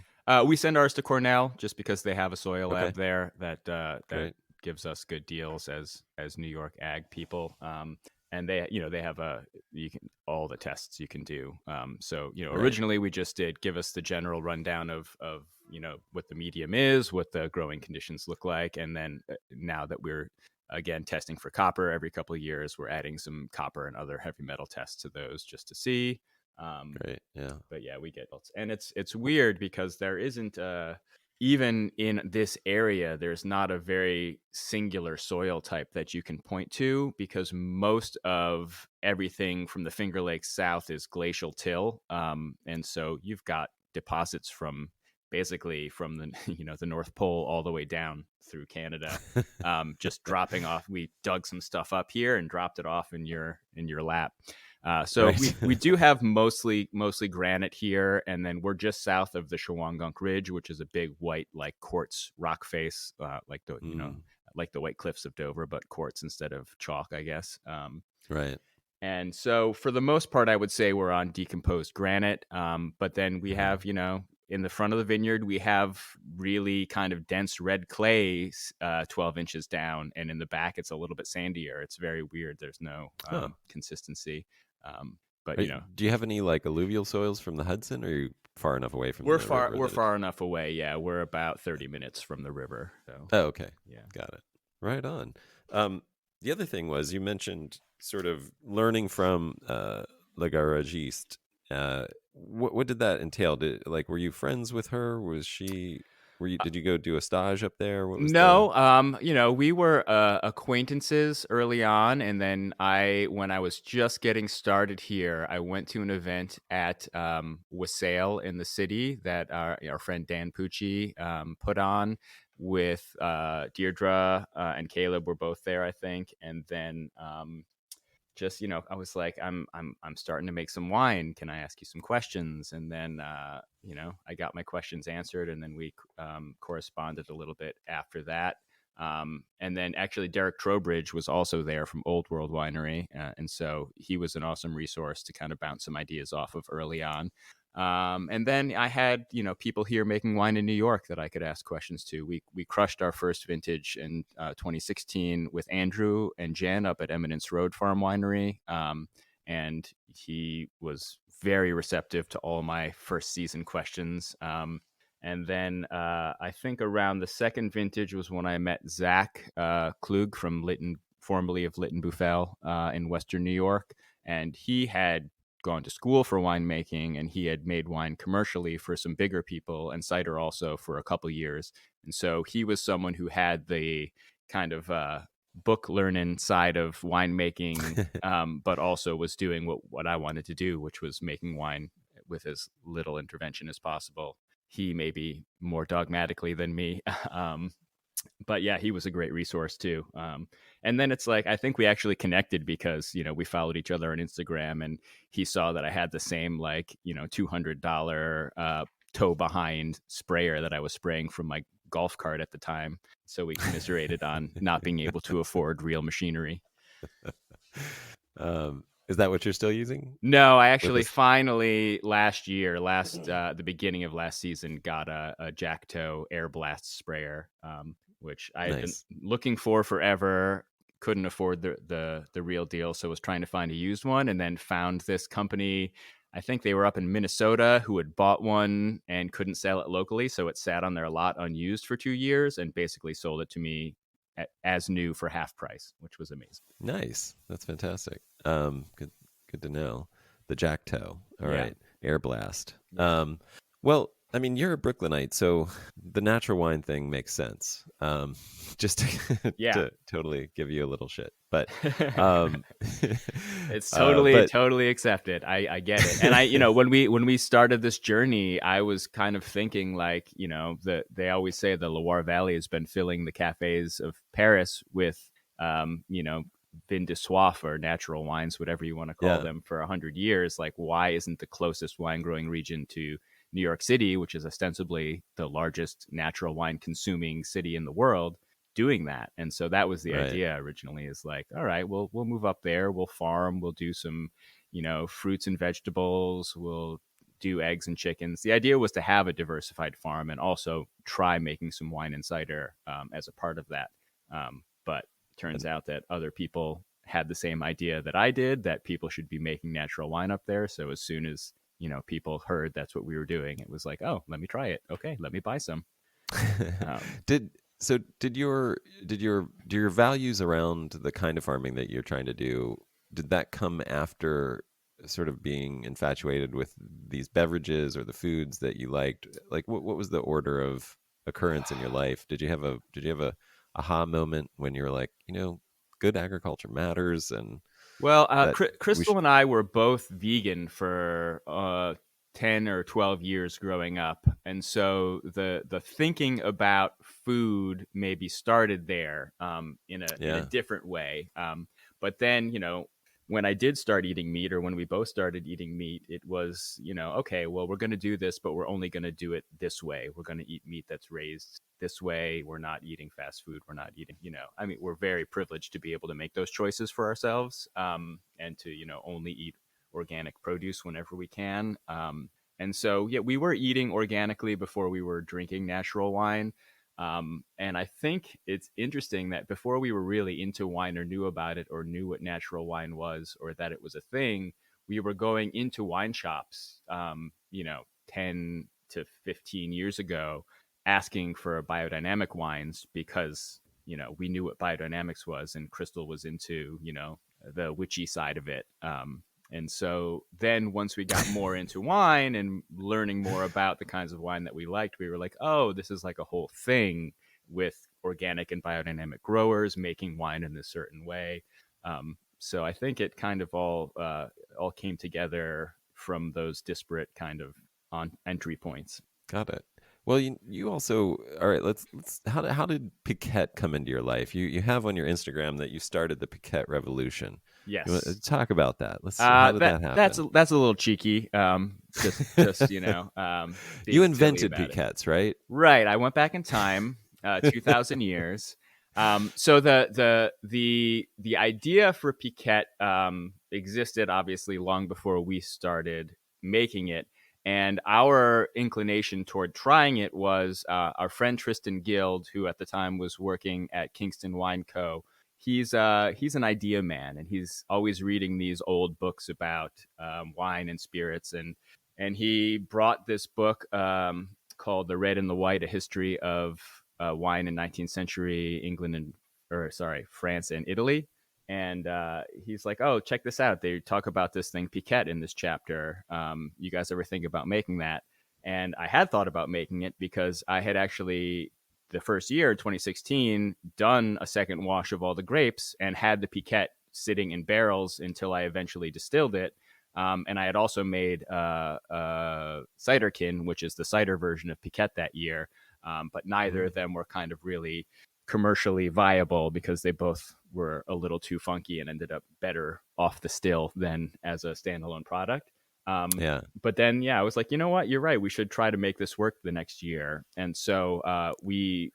We send ours to Cornell just because they have a soil lab Okay, there that great. gives us good deals as New York ag people. And they have you can all the tests you can do. So Right. originally we just did give us the general rundown of what the medium is, what the growing conditions look like, and then now that we're again testing for copper every couple of years, we're adding some copper and other heavy metal tests to those just to see. Um, Great. Yeah. but yeah, we get, and it's weird because there isn't even in this area, there's not a very singular soil type that you can point to, because most of everything from the Finger Lakes south is glacial till. And so you've got deposits from basically from the the North Pole all the way down through Canada, just dropping off. We dug some stuff up here and dropped it off in your lap. So Right. we do have mostly granite here, and then we're just south of the Shawangunk Ridge, which is a big white like quartz rock face, like the Mm, like the White Cliffs of Dover, but quartz instead of chalk, I guess. right. And so for the most part, I would say we're on decomposed granite. But then we Uh-huh. have, in the front of the vineyard, we have really kind of dense red clay, 12 inches down. And in the back, it's a little bit sandier. It's very weird. There's no Huh. consistency. But, Do you have any like alluvial soils from the Hudson, or are you far enough away from we're the far river we're that it's... far enough away. Yeah, we're about 30 minutes from the river. So, Oh, okay. yeah. Got it. Right on. The other thing was you mentioned sort of learning from Le Garagiste. What did that entail? Were you friends with her? Did you go do a stage up there? What was the... No, we were acquaintances early on, and then when I was just getting started here, I went to an event at Wassail in the city that our friend Dan Pucci put on with Deirdre and Caleb were both there, I think, and then just I was like, I'm starting to make some wine, can I ask you some questions? And then I got my questions answered, and then we corresponded a little bit after that. And then actually Derek Trowbridge was also there from Old World Winery, and so he was an awesome resource to kind of bounce some ideas off of early on. And then I had, people here making wine in New York that I could ask questions to. We crushed our first vintage in 2016 with Andrew and Jen up at Eminence Road Farm Winery. And he was very receptive to all my first season questions. And then I think around the second vintage was when I met Zach Klug from Lytton, formerly of Lytton Buffel in Western New York. And he had gone to school for winemaking, and he had made wine commercially for some bigger people and cider also for a couple years. And so he was someone who had the kind of book learning side of winemaking, but also was doing what I wanted to do, which was making wine with as little intervention as possible. He maybe more dogmatically than me. But yeah, he was a great resource too. And then it's like, I think we actually connected because, we followed each other on Instagram, and he saw that I had the same $200 tow behind sprayer that I was spraying from my golf cart at the time. So we commiserated on not being able to afford real machinery. Is that what you're still using No, I with actually this? finally the beginning of last season, got a Jacktow air blast sprayer, which I had been Nice. looking for forever. Couldn't afford the real deal, so was trying to find a used one, and then found this company. I think they were up in Minnesota, who had bought one and couldn't sell it locally, so it sat on their lot unused for 2 years, and basically sold it to me as new for half price, which was amazing. Nice. That's fantastic. Good to know. The Jacktow. All Yeah, right. Air blast. yeah, Well, I mean, you're a Brooklynite, so the natural wine thing makes sense. Just to, yeah. to totally give you a little shit, but um, It's but totally accepted. I get it. And when we started this journey, I was kind of thinking like, they always say the Loire Valley has been filling the cafes of Paris with, vin de soif, or natural wines, whatever you want to call yeah, them, for 100 years. Like, why isn't the closest wine growing region to New York City, which is ostensibly the largest natural wine consuming city in the world, doing that? And so that was the right. idea originally, is like, all right, we'll move up there, we'll farm, we'll do some, fruits and vegetables, we'll do eggs and chickens. The idea was to have a diversified farm and also try making some wine and cider as a part of that. But turns And out that other people had the same idea that I did, that people should be making natural wine up there. So as soon as people heard that's what we were doing, it was like, oh, let me try it. Okay, let me buy some. Um, did so do your values around the kind of farming that you're trying to do, did that come after sort of being infatuated with these beverages or the foods that you liked? Like what was the order of occurrence in your life? Did you have a aha moment when you were like, good agriculture matters, and Well, that we Chrystal should? and I were both vegan for 10 or 12 years growing up. And so the thinking about food maybe started there, in a Yeah, different way. But then, when I did start eating meat, or when we both started eating meat, it was, okay, well, we're going to do this, but we're only going to do it this way. We're going to eat meat that's raised this way. We're not eating fast food. We're not eating, I mean, we're very privileged to be able to make those choices for ourselves, and to, only eat organic produce whenever we can. And so, yeah, we were eating organically before we were drinking natural wine. And I think it's interesting that before we were really into wine, or knew about it, or knew what natural wine was, or that it was a thing, we were going into wine shops, 10 to 15 years ago, asking for biodynamic wines because, we knew what biodynamics was, and Chrystal was into, the witchy side of it. And so then once we got more into wine and learning more about the kinds of wine that we liked, we were like, oh, this is like a whole thing with organic and biodynamic growers making wine in this certain way. So I think it kind of all came together from those disparate kind of on entry points. got it. Well, you also, all right. Let's how did Piquette come into your life? You have on your Instagram that you started the Piquette revolution. You want to Yes. talk about that? How did That that that's happen? that's a little cheeky. Just You being silly invented about it. Piquettes, right? Right. I went back in time, 2,000 years. So the idea for Piquette existed obviously long before we started making it, and our inclination toward trying it was our friend Tristan Guild, who at the time was working at Kingston Wine Co. He's an idea man, and he's always reading these old books about wine and spirits, and he brought this book called The Red and the White: A History of Wine in 19th Century England and, or sorry, France and Italy. And he's like, oh, check this out. They talk about this thing Piquette in this chapter. You guys ever think about making that? And I had thought about making it because I had actually, the first year, 2016, done a second wash of all the grapes and had the Piquette sitting in barrels until I eventually distilled it. And I had also made Ciderkin, which is the cider version of Piquette that year. But neither of Mm, them were kind of really commercially viable because they both were a little too funky and ended up better off the still than as a standalone product. yeah. But then, yeah, I was like, you know what? You're right. We should try to make this work the next year. And so we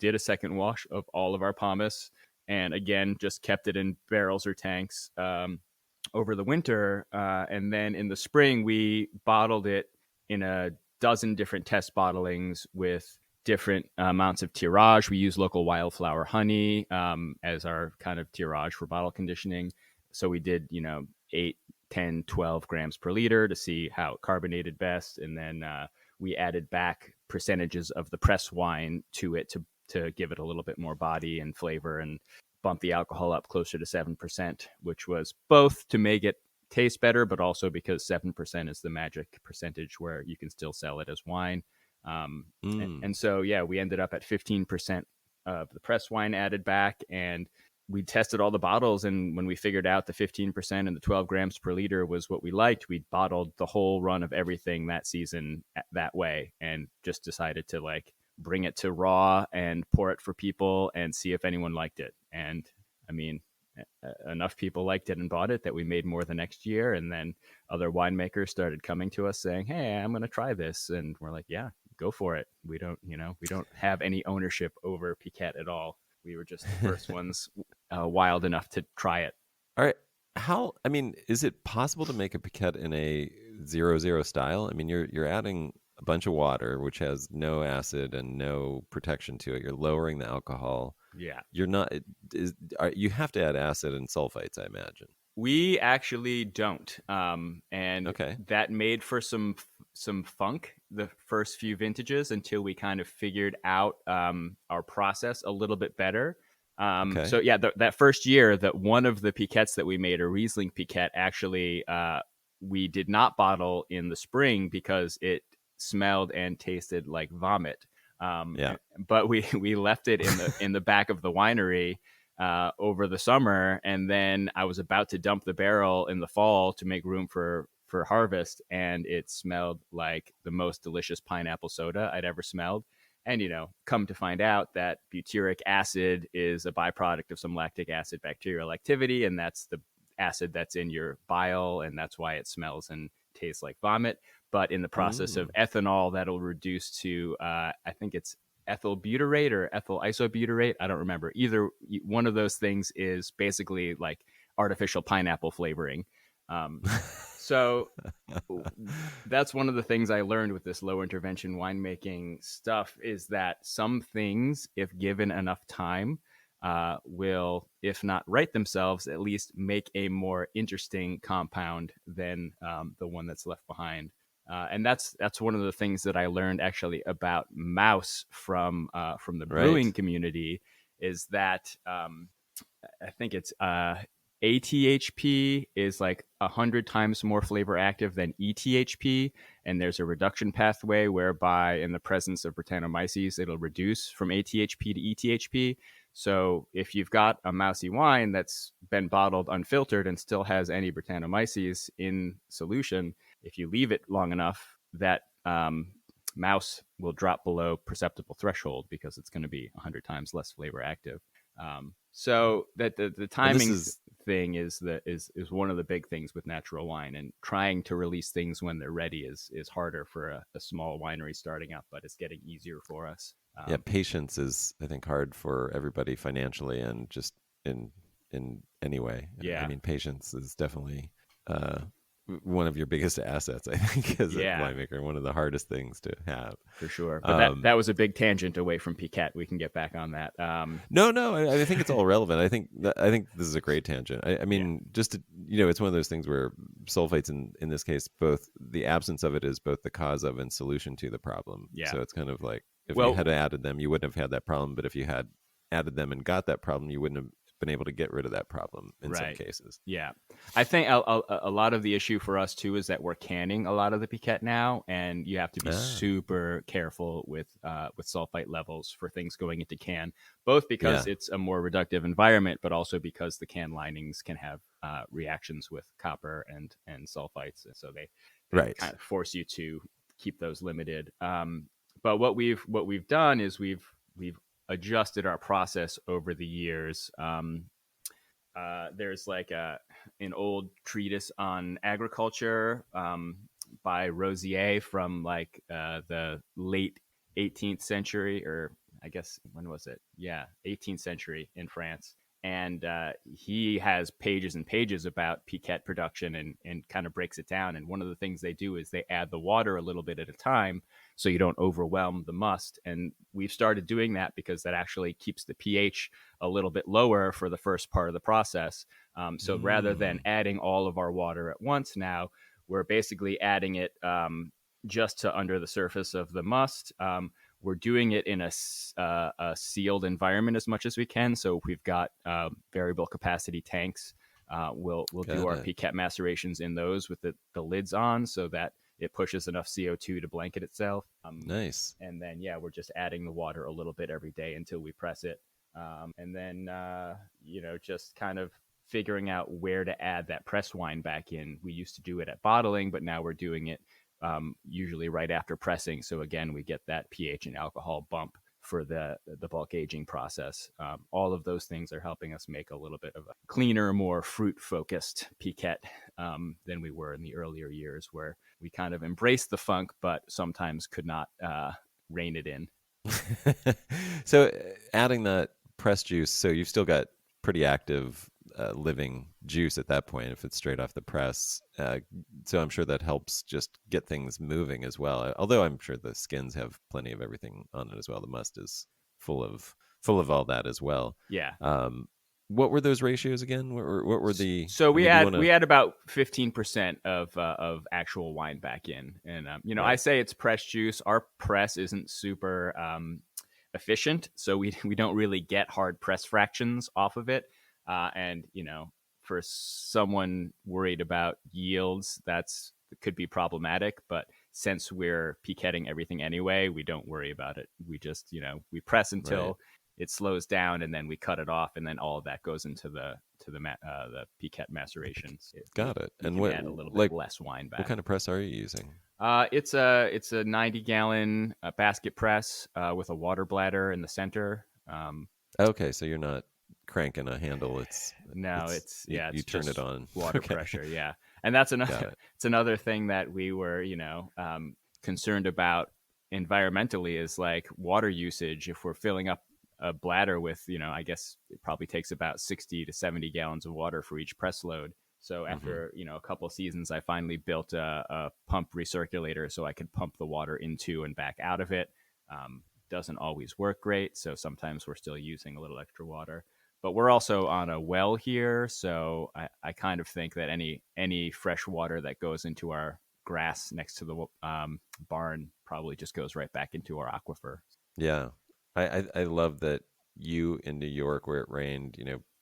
did a second wash of all of our pomace, and again, just kept it in barrels or tanks. Over the winter. And then in the spring, we bottled it in a dozen different test bottlings with different amounts of tirage. We use local wildflower honey as our kind of tirage for bottle conditioning. So we did, 8, 10, 12 grams per liter to see how it carbonated best. And then we added back percentages of the press wine to it to give it a little bit more body and flavor, and bump the alcohol up closer to 7%, which was both to make it taste better, but also because 7% is the magic percentage where you can still sell it as wine. Mm, And so, yeah, we ended up at 15% of the press wine added back. And we tested all the bottles. And when we figured out the 15% and the 12 grams per liter was what we liked, we bottled the whole run of everything that season that way, and just decided to bring it to raw and pour it for people and see if anyone liked it. And I mean, enough people liked it and bought it that we made more the next year. And then other winemakers started coming to us saying, hey, I'm going to try this. And we're like, yeah, go for it. We don't have any ownership over Piquette at all. We were just the first ones wild enough to try it. all right. I mean, is it possible to make a Piquette in a 0-0 style? I mean, you're adding a bunch of water, which has no acid and no protection to it. You're lowering the alcohol. Yeah. You're not. You have to add acid and sulfites, I imagine. We actually don't, and Okay. that made for some funk the first few vintages until we kind of figured out our process a little bit better. Okay. So yeah, that first year, that one of the piquettes that we made, a Riesling piquette, actually we did not bottle in the spring because it smelled and tasted like vomit. Yeah. But we left it in the back of the winery over the summer, and then I was about to dump the barrel in the fall to make room for harvest, and it smelled like the most delicious pineapple soda I'd ever smelled. And come to find out that butyric acid is a byproduct of some lactic acid bacterial activity, and that's the acid that's in your bile, and that's why it smells and tastes like vomit. But in the process of Mm. ethanol, that'll reduce to I think it's ethyl butyrate or ethyl isobutyrate. I don't remember. Either one of those things is basically like artificial pineapple flavoring. Um, so that's one of the things I learned with this low intervention winemaking stuff is that some things, if given enough time, will, if not right themselves, at least make a more interesting compound than the one that's left behind. And that's one of the things that I learned actually about mouse from the brewing Right. community is that I think it's ATHP is like 100 times more flavor active than ETHP, and there's a reduction pathway whereby, in the presence of Brettanomyces, it'll reduce from ATHP to ETHP. So if you've got a mousy wine that's been bottled unfiltered and still has any Brettanomyces in solution, if you leave it long enough, that mouse will drop below perceptible threshold because it's going to be 100 times less flavor active. So that the And this timing is thing is one of the big things with natural wine, and trying to release things when they're ready is harder for a small winery starting up, but it's getting easier for us. yeah, patience is I think hard for everybody financially and just in in any way. I Yeah, mean, patience is definitely uh one of your biggest assets, I think, as a yeah, winemaker, one of the hardest things to have. for sure. But Um, that was a big tangent away from Piquette. We can get back on that. No, no, I think it's all relevant. I think this is a great tangent. I Yeah, mean, just to, it's one of those things where sulfates, in this case, both the absence of it is both the cause of and solution to the problem. yeah. So it's kind of like if you had Well, added them, you wouldn't have had that problem. But if you had added them and got that problem, you wouldn't have been able to get rid of that problem in some right. cases. Yeah. I think a lot of the issue for us too is that we're canning a lot of the Piquette now, and you have to be Ah, super careful with sulfite levels for things going into can, both because yeah, it's a more reductive environment, but also because the can linings can have reactions with copper and sulfites, and so they right. kind of force you to keep those limited. But what we've done is we've adjusted our process over the years. There's like an old treatise on agriculture by Rosier from like the late 18th century, or I guess when was it? Yeah, 18th century in France. And he has pages and pages about Piquette production and kind of breaks it down. And one of the things they do is they add the water a little bit at a time so you don't overwhelm the must. And we've started doing that because that actually keeps the pH a little bit lower for the first part of the process. So rather than Mm, adding all of our water at once now, we're basically adding it just to under the surface of the must. We're doing it in a sealed environment as much as we can. So if we've got variable capacity tanks, we'll do got our it. Piquette macerations in those with the lids on so that it pushes enough CO2 to blanket itself. Nice. And then, yeah, we're just adding the water a little bit every day until we press it. And then, just kind of figuring out where to add that press wine back in. We used to do it at bottling, but now we're doing it usually right after pressing. So again, we get that pH and alcohol bump for the bulk aging process. All of those things are helping us make a little bit of a cleaner, more fruit focused Piquette than we were in the earlier years, where we kind of embraced the funk, but sometimes could not rein it in. So adding that press juice, so you've still got pretty active living juice at that point if it's straight off the press. So I'm sure that helps just get things moving as well. Although I'm sure the skins have plenty of everything on it as well. The must is full of all that as well. Yeah. Um, what were those ratios again? What were the? So I we mean, do you had want we to? had about 15% of actual wine back in, and I Right. say it's press juice. Our press isn't super efficient, so we don't really get hard press fractions off of it. And for someone worried about yields, that's could be problematic. But since we're piquetting everything anyway, we don't worry about it. We just, we press Right. until it slows down, and then we cut it off, and then all of that goes into the Piquette maceration. Got it. We And can what add a little bit like less wine what back. kind of press are you using? It's a 90-gallon basket press with a water bladder in the center. Okay, so you're not cranking a handle. No, It's it's you, yeah, you it's turn it just on. water Okay. pressure. Yeah, and that's Got another it. it's another thing that we were concerned about environmentally is like water usage. If we're filling up a bladder with I guess it probably takes about 60 to 70 gallons of water for each press load. So Hmm. after a couple seasons, I finally built a pump recirculator so I could pump the water into and back out of it. Doesn't always work great, so sometimes we're still using a little extra water. But we're also on a well here, so I kind of think that any fresh water that goes into our grass next to the barn probably just goes right back into our aquifer. Yeah. I love that you in New York where it rained,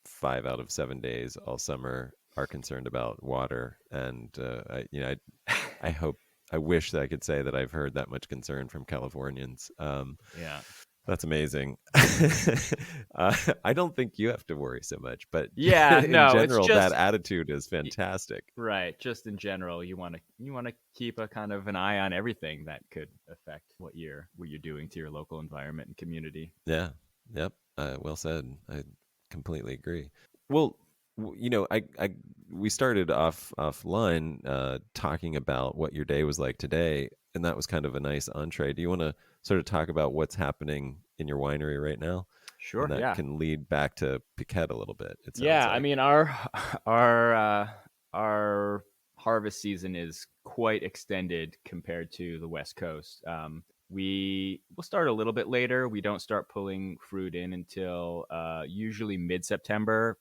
5 out of 7 days all summer are concerned about water. And I hope I wish that I could say that I've heard that much concern from Californians. Yeah. That's amazing. I don't think you have to worry so much, but Yeah, in no, it's general, that just attitude is fantastic. right. Just in general, you want to keep a kind of an eye on everything that could affect what you're doing to your local environment and community. Yeah. Yep. Well said. I completely agree. Well, we started offline talking about what your day was like today, and that was kind of a nice entree. Do you want to sort of talk about what's happening in your winery right now? And Sure. that Yeah. can lead back to Piquette a little bit, it sounds Yeah, I like. mean our harvest season is quite extended compared to the West Coast. We will start a little bit later. We don't start pulling fruit in until usually mid September.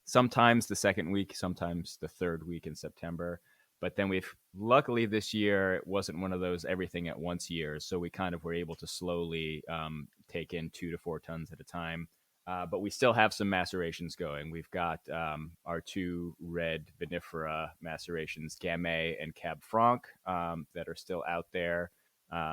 Sometimes the second week, sometimes the third week in September. But then we've luckily this year it wasn't one of those everything at once years, so we kind of were able to slowly take in 2 to 4 tons at a time. But we still have some macerations going. We've got our two red vinifera macerations, Gamay and Cab Franc, that are still out there.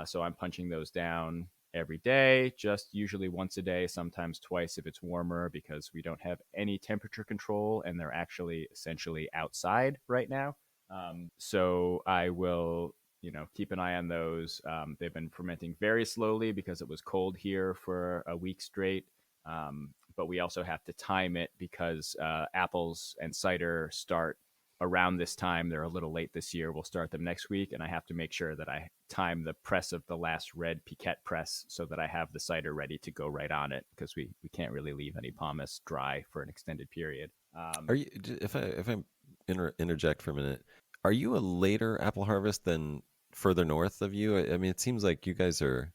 So I'm punching those down every day, just usually once a day, sometimes twice if it's warmer, because we don't have any temperature control and they're actually essentially outside right now. So I will keep an eye on those. They've been fermenting very slowly because it was cold here for a week straight. But we also have to time it because apples and cider start around this time. They're a little late this year. We'll start them next week, and I have to make sure that I time the press of the last red Piquette press so that I have the cider ready to go right on it, because we can't really leave any pomace dry for an extended period. Are you, if I interject for a minute, are you a later apple harvest than further north of you? I mean, it seems like you guys are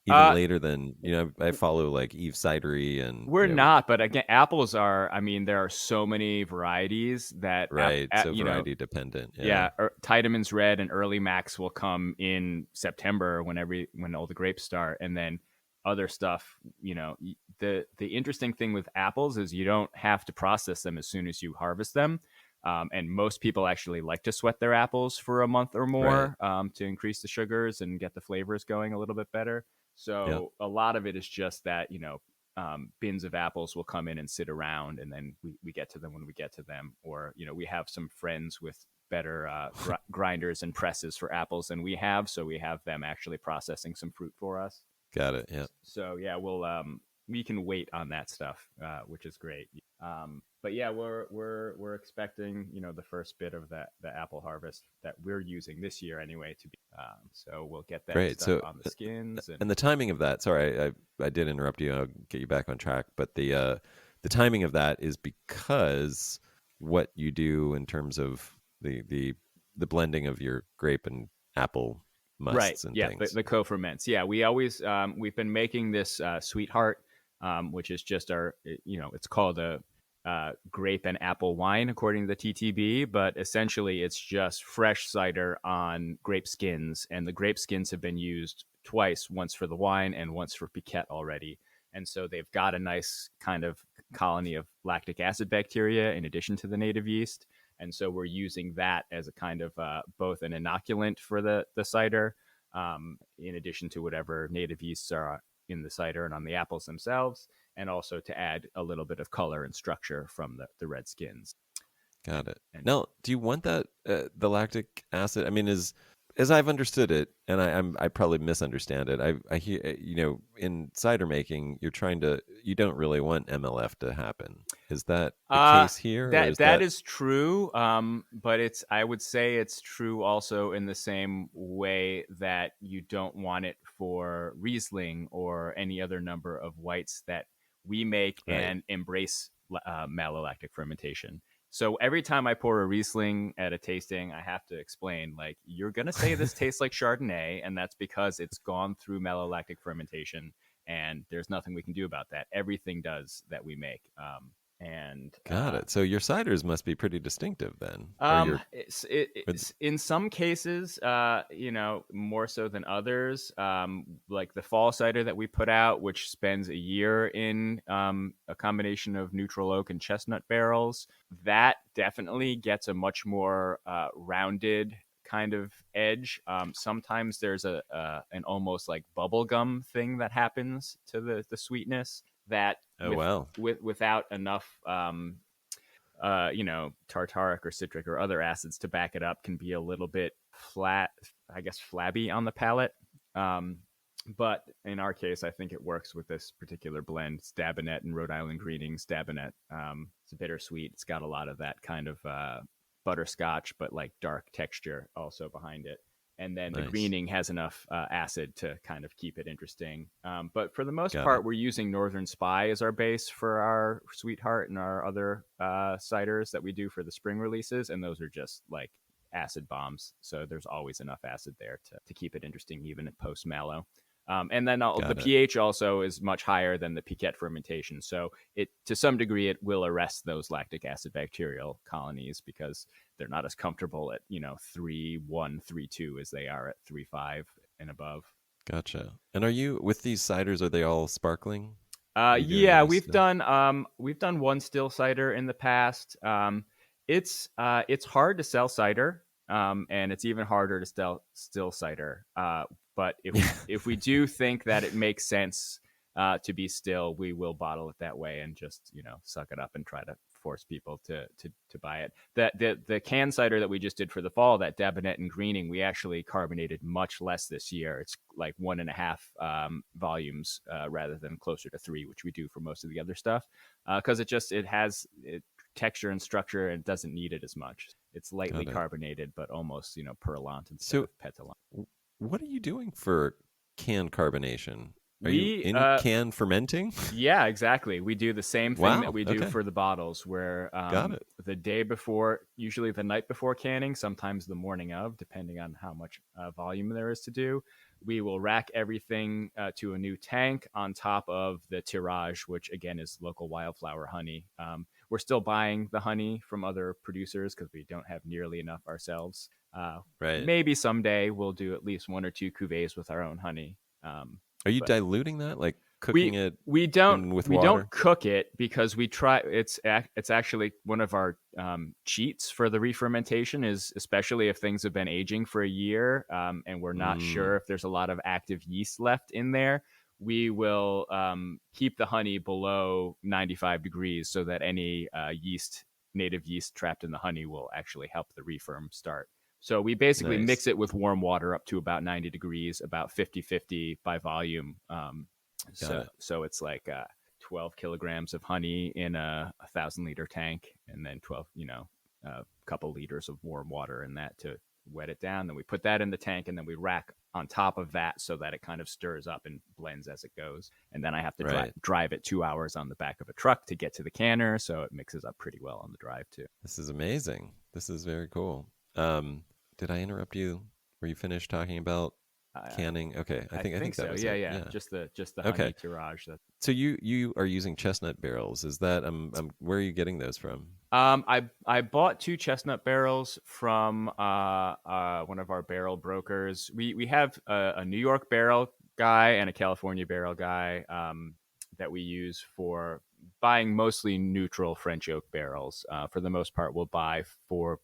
even uh, later than, I follow like Eve Cidery and, We're not, but again, apples are. I mean, there are so many varieties that, right. So variety dependent. Yeah. yeah, Tideman's Red and Early Max will come in September when all the grapes start, and then other stuff. The interesting thing with apples is you don't have to process them as soon as you harvest them, and most people actually like to sweat their apples for a month or Right. more to increase the sugars and get the flavors going a little bit better. Yeah. So a lot of it is just that bins of apples will come in and sit around, and then we get to them when we get to them. Or we have some friends with better grinders and presses for apples than we have, so we have them actually processing some fruit for us. Got it. Yeah. So yeah, we can wait on that stuff, which is great. But yeah, we're expecting the first bit of the apple harvest that we're using this year anyway to be. So we'll get that Great. stuff So, on the skins and and the timing of that, sorry, I did interrupt you. I'll get you back on track. But the timing of that is because what you do in terms of the blending of your grape and apple right. musts and Yeah, things. the co-ferments. Yeah, we've been making this sweetheart, which is just it's called a grape and apple wine according to the TTB, but essentially it's just fresh cider on grape skins, and the grape skins have been used twice, once for the wine and once for Piquette already. And so they've got a nice kind of colony of lactic acid bacteria in addition to the native yeast. and so we're using that as a kind of both an inoculant for the cider, in addition to whatever native yeasts are in the cider and on the apples themselves, and also to add a little bit of color and structure from the red skins. Got And it. and Now, do you want that the lactic acid? I mean, is as I've understood it, and I probably misunderstand it. I hear in cider making, you don't really want MLF to happen. Is that the Uh case here, or that is that that is true. But I would say it's true also in the same way that you don't want it for Riesling or any other number of whites that we make right? and embrace malolactic fermentation. So every time I pour a Riesling at a tasting, I have to explain, like, you're gonna say this tastes like Chardonnay, and that's because it's gone through malolactic fermentation, and there's nothing we can do about that. Everything does that we make. And Got it. So your ciders must be pretty distinctive then, or or it's in some cases, more so than others. Like the fall cider that we put out, which spends a year in a combination of neutral oak and chestnut barrels, that definitely gets a much more rounded kind of edge. Sometimes there's an almost like bubblegum thing that happens to the sweetness that oh wow, without enough tartaric or citric or other acids to back it up can be a little bit flat, I guess, flabby on the palate. Um, but in our case, I think it works with this particular blend. Stabinet and Rhode Island Greening Stabinet. It's bittersweet. It's got a lot of that kind of butterscotch, but like dark texture also behind it. And then the nice. greening has enough acid to kind of keep it interesting. But for the most Got it. part, we're using Northern Spy as our base for our Sweetheart and our other ciders that we do for the spring releases. And those are just like acid bombs. So there's always enough acid there to keep it interesting, even at post mallow. And then the Got it. pH also is much higher than the Piquette fermentation. So it, to some degree, it will arrest those lactic acid bacterial colonies because they're not as comfortable at 3.1, 3.2 as they are at 3.5 and above. Gotcha. And are you with these ciders? Are they all sparkling? Are you doing Yeah, any still? we've done one still cider in the past. It's hard to sell cider, and it's even harder to sell still cider. But Yeah. if we do think that it makes sense to be still, we will bottle it that way and just suck it up and try to force people to buy it. The can cider that we just did for the fall, that Dabinet and Greening, we actually carbonated much less this year. It's like 1.5 volumes rather than closer to 3, which we do for most of the other stuff, because it has texture and structure and doesn't need it as much. It's lightly Got it. carbonated, but almost perlant instead So, of pétillant. what are you doing for can carbonation? Are you We in can fermenting? Yeah, exactly. We do the same thing that Wow. we do Okay. for the bottles, where Got it. the day before, usually the night before canning, sometimes the morning of, depending on how much volume there is to do, we will rack everything to a new tank on top of the tirage, which again is local wildflower honey. We're still buying the honey from other producers because we don't have nearly enough ourselves. Right. Maybe someday we'll do at least 1 or 2 cuvées with our own honey. Are you But diluting that, like cooking we it we don't in with we don't water? cook it because we try. It's actually one of our cheats for the re-fermentation, is especially if things have been aging for a year, and we're not Mm, sure if there's a lot of active yeast left in there. We will keep the honey below 95 degrees so that any native yeast trapped in the honey will actually help the refirm start. So we basically nice. mix it with warm water up to about 90 degrees, about 50-50 by volume. Got So it. so it's like 12 kilograms of honey in a 1,000 liter tank, and then 12, a couple liters of warm water in that to wet it down. Then we put that in the tank, and then we rack on top of that so that it kind of stirs up and blends as it goes. And then I have to Right. drive it 2 hours on the back of a truck to get to the canner, so it mixes up pretty well on the drive too. This is amazing. This is very cool. Did I interrupt you? Were you finished talking about Uh, canning? Okay, I I think think that so. was Yeah, it. yeah. Yeah. Just the Okay. honey tirage. So you are using chestnut barrels. Is that where are you getting those from? I bought 2 chestnut barrels from one of our barrel brokers. We have a New York barrel guy and a California barrel guy that we use for buying mostly neutral French oak barrels. For the most part, we'll buy 4+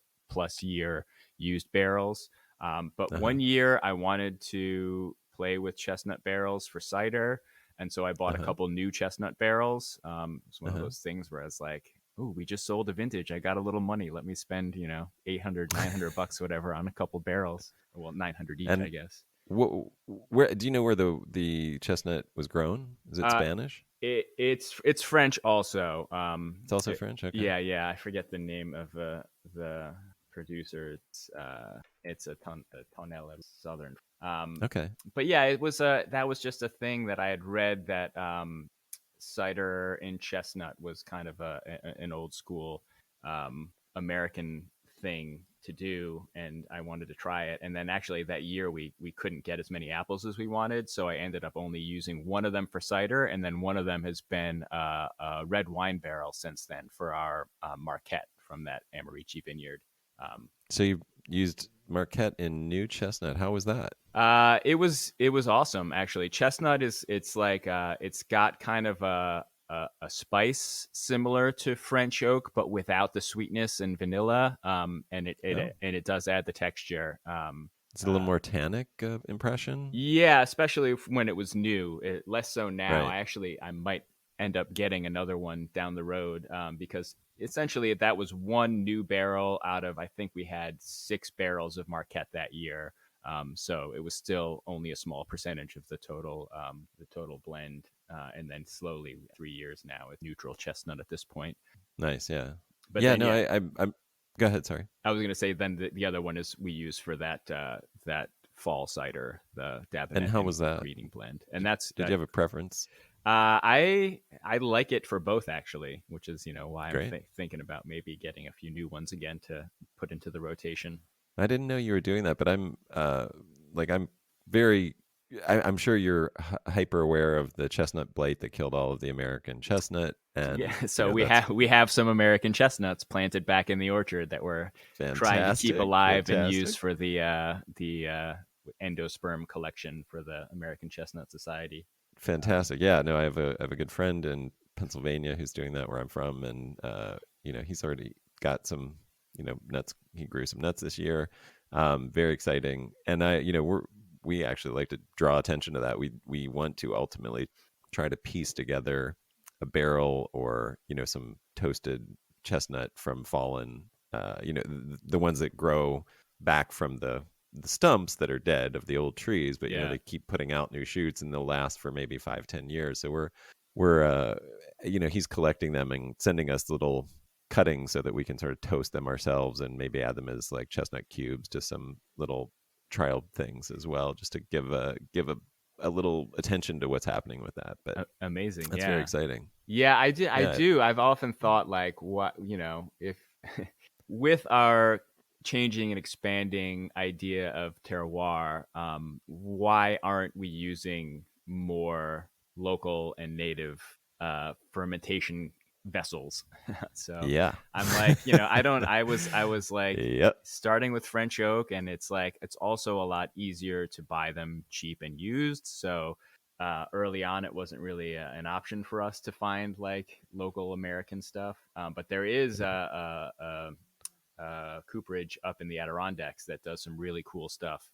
year used barrels. But Uh-huh. one year I wanted to play with chestnut barrels for cider. And so I bought a Uh-huh. couple new chestnut barrels. It's one of Uh-huh. those things where I was like, oh, we just sold a vintage. I got a little money. Let me spend, 800, $900, whatever, on a couple barrels. Well, 900 each, I And guess. where do you know where the chestnut was grown? Is it Uh, Spanish? it's French also. It's also French. Okay. Yeah, yeah. I forget the name of the producer. It's a Tonel of Southern. Okay. But yeah, that was just a thing that I had read that cider in chestnut was kind of an old school American thing to do, and I wanted to try it. And then actually that year we couldn't get as many apples as we wanted, so I ended up only using one of them for cider, and then one of them has been a red wine barrel since then for our Marquette from that Amarici vineyard. Um, So you used Marquette in new chestnut. How was that? it was awesome actually. Chestnut it's like it's got kind of a spice similar to French oak, but without the sweetness and vanilla. And Oh, it does add the texture. is it a little more tannic impression? Yeah, especially when it was new. Less so now. Right. I might end up getting another one down the road because essentially that was one new barrel out of, I think we had 6 barrels of Marquette that year. So it was still only a small percentage of the total blend. And then slowly 3 years now with neutral chestnut at this point. Nice. Yeah. But Yeah. then No. yeah, I'm. Go ahead. Sorry. I was gonna say then the other one is we use for that fall cider, the And Dabinet how and was that? breeding blend, and that's Did you have a preference? I like it for both actually, which is why I'm Great. thinking about maybe getting a few new ones again to put into the rotation. I didn't know you were doing that, but I'm very. I'm sure you're hyper aware of the chestnut blight that killed all of the American chestnut, Yeah, and so we that's have some American chestnuts planted back in the orchard that we're trying to keep fantastic. alive and use Fantastic. for the endosperm collection for the American Chestnut Society. Fantastic. Yeah, no, I have a good friend in Pennsylvania who's doing that where I'm from, and he's already got some nuts. He grew some nuts this year. Very exciting. And we actually like to draw attention to that. We want to ultimately try to piece together a barrel or some toasted chestnut from fallen. The ones that grow back from the stumps that are dead of the old trees, but Yeah, they keep putting out new shoots and they'll last for maybe 5-10 years. So we're he's collecting them and sending us little cuttings so that we can sort of toast them ourselves and maybe add them as like chestnut cubes to some little trial things as well, just to give a little attention to what's happening with that. But amazing. that's very Yeah. exciting. Yeah, I did. I Yeah, do. I've often thought like, what if with our changing and expanding idea of terroir, why aren't we using more local and native fermentation vessels? So yeah. I'm like, I was like Yep. starting with French oak, and it's like it's also a lot easier to buy them cheap and used. So early on, it wasn't really an option for us to find like local American stuff. But there is a cooperage up in the Adirondacks that does some really cool stuff.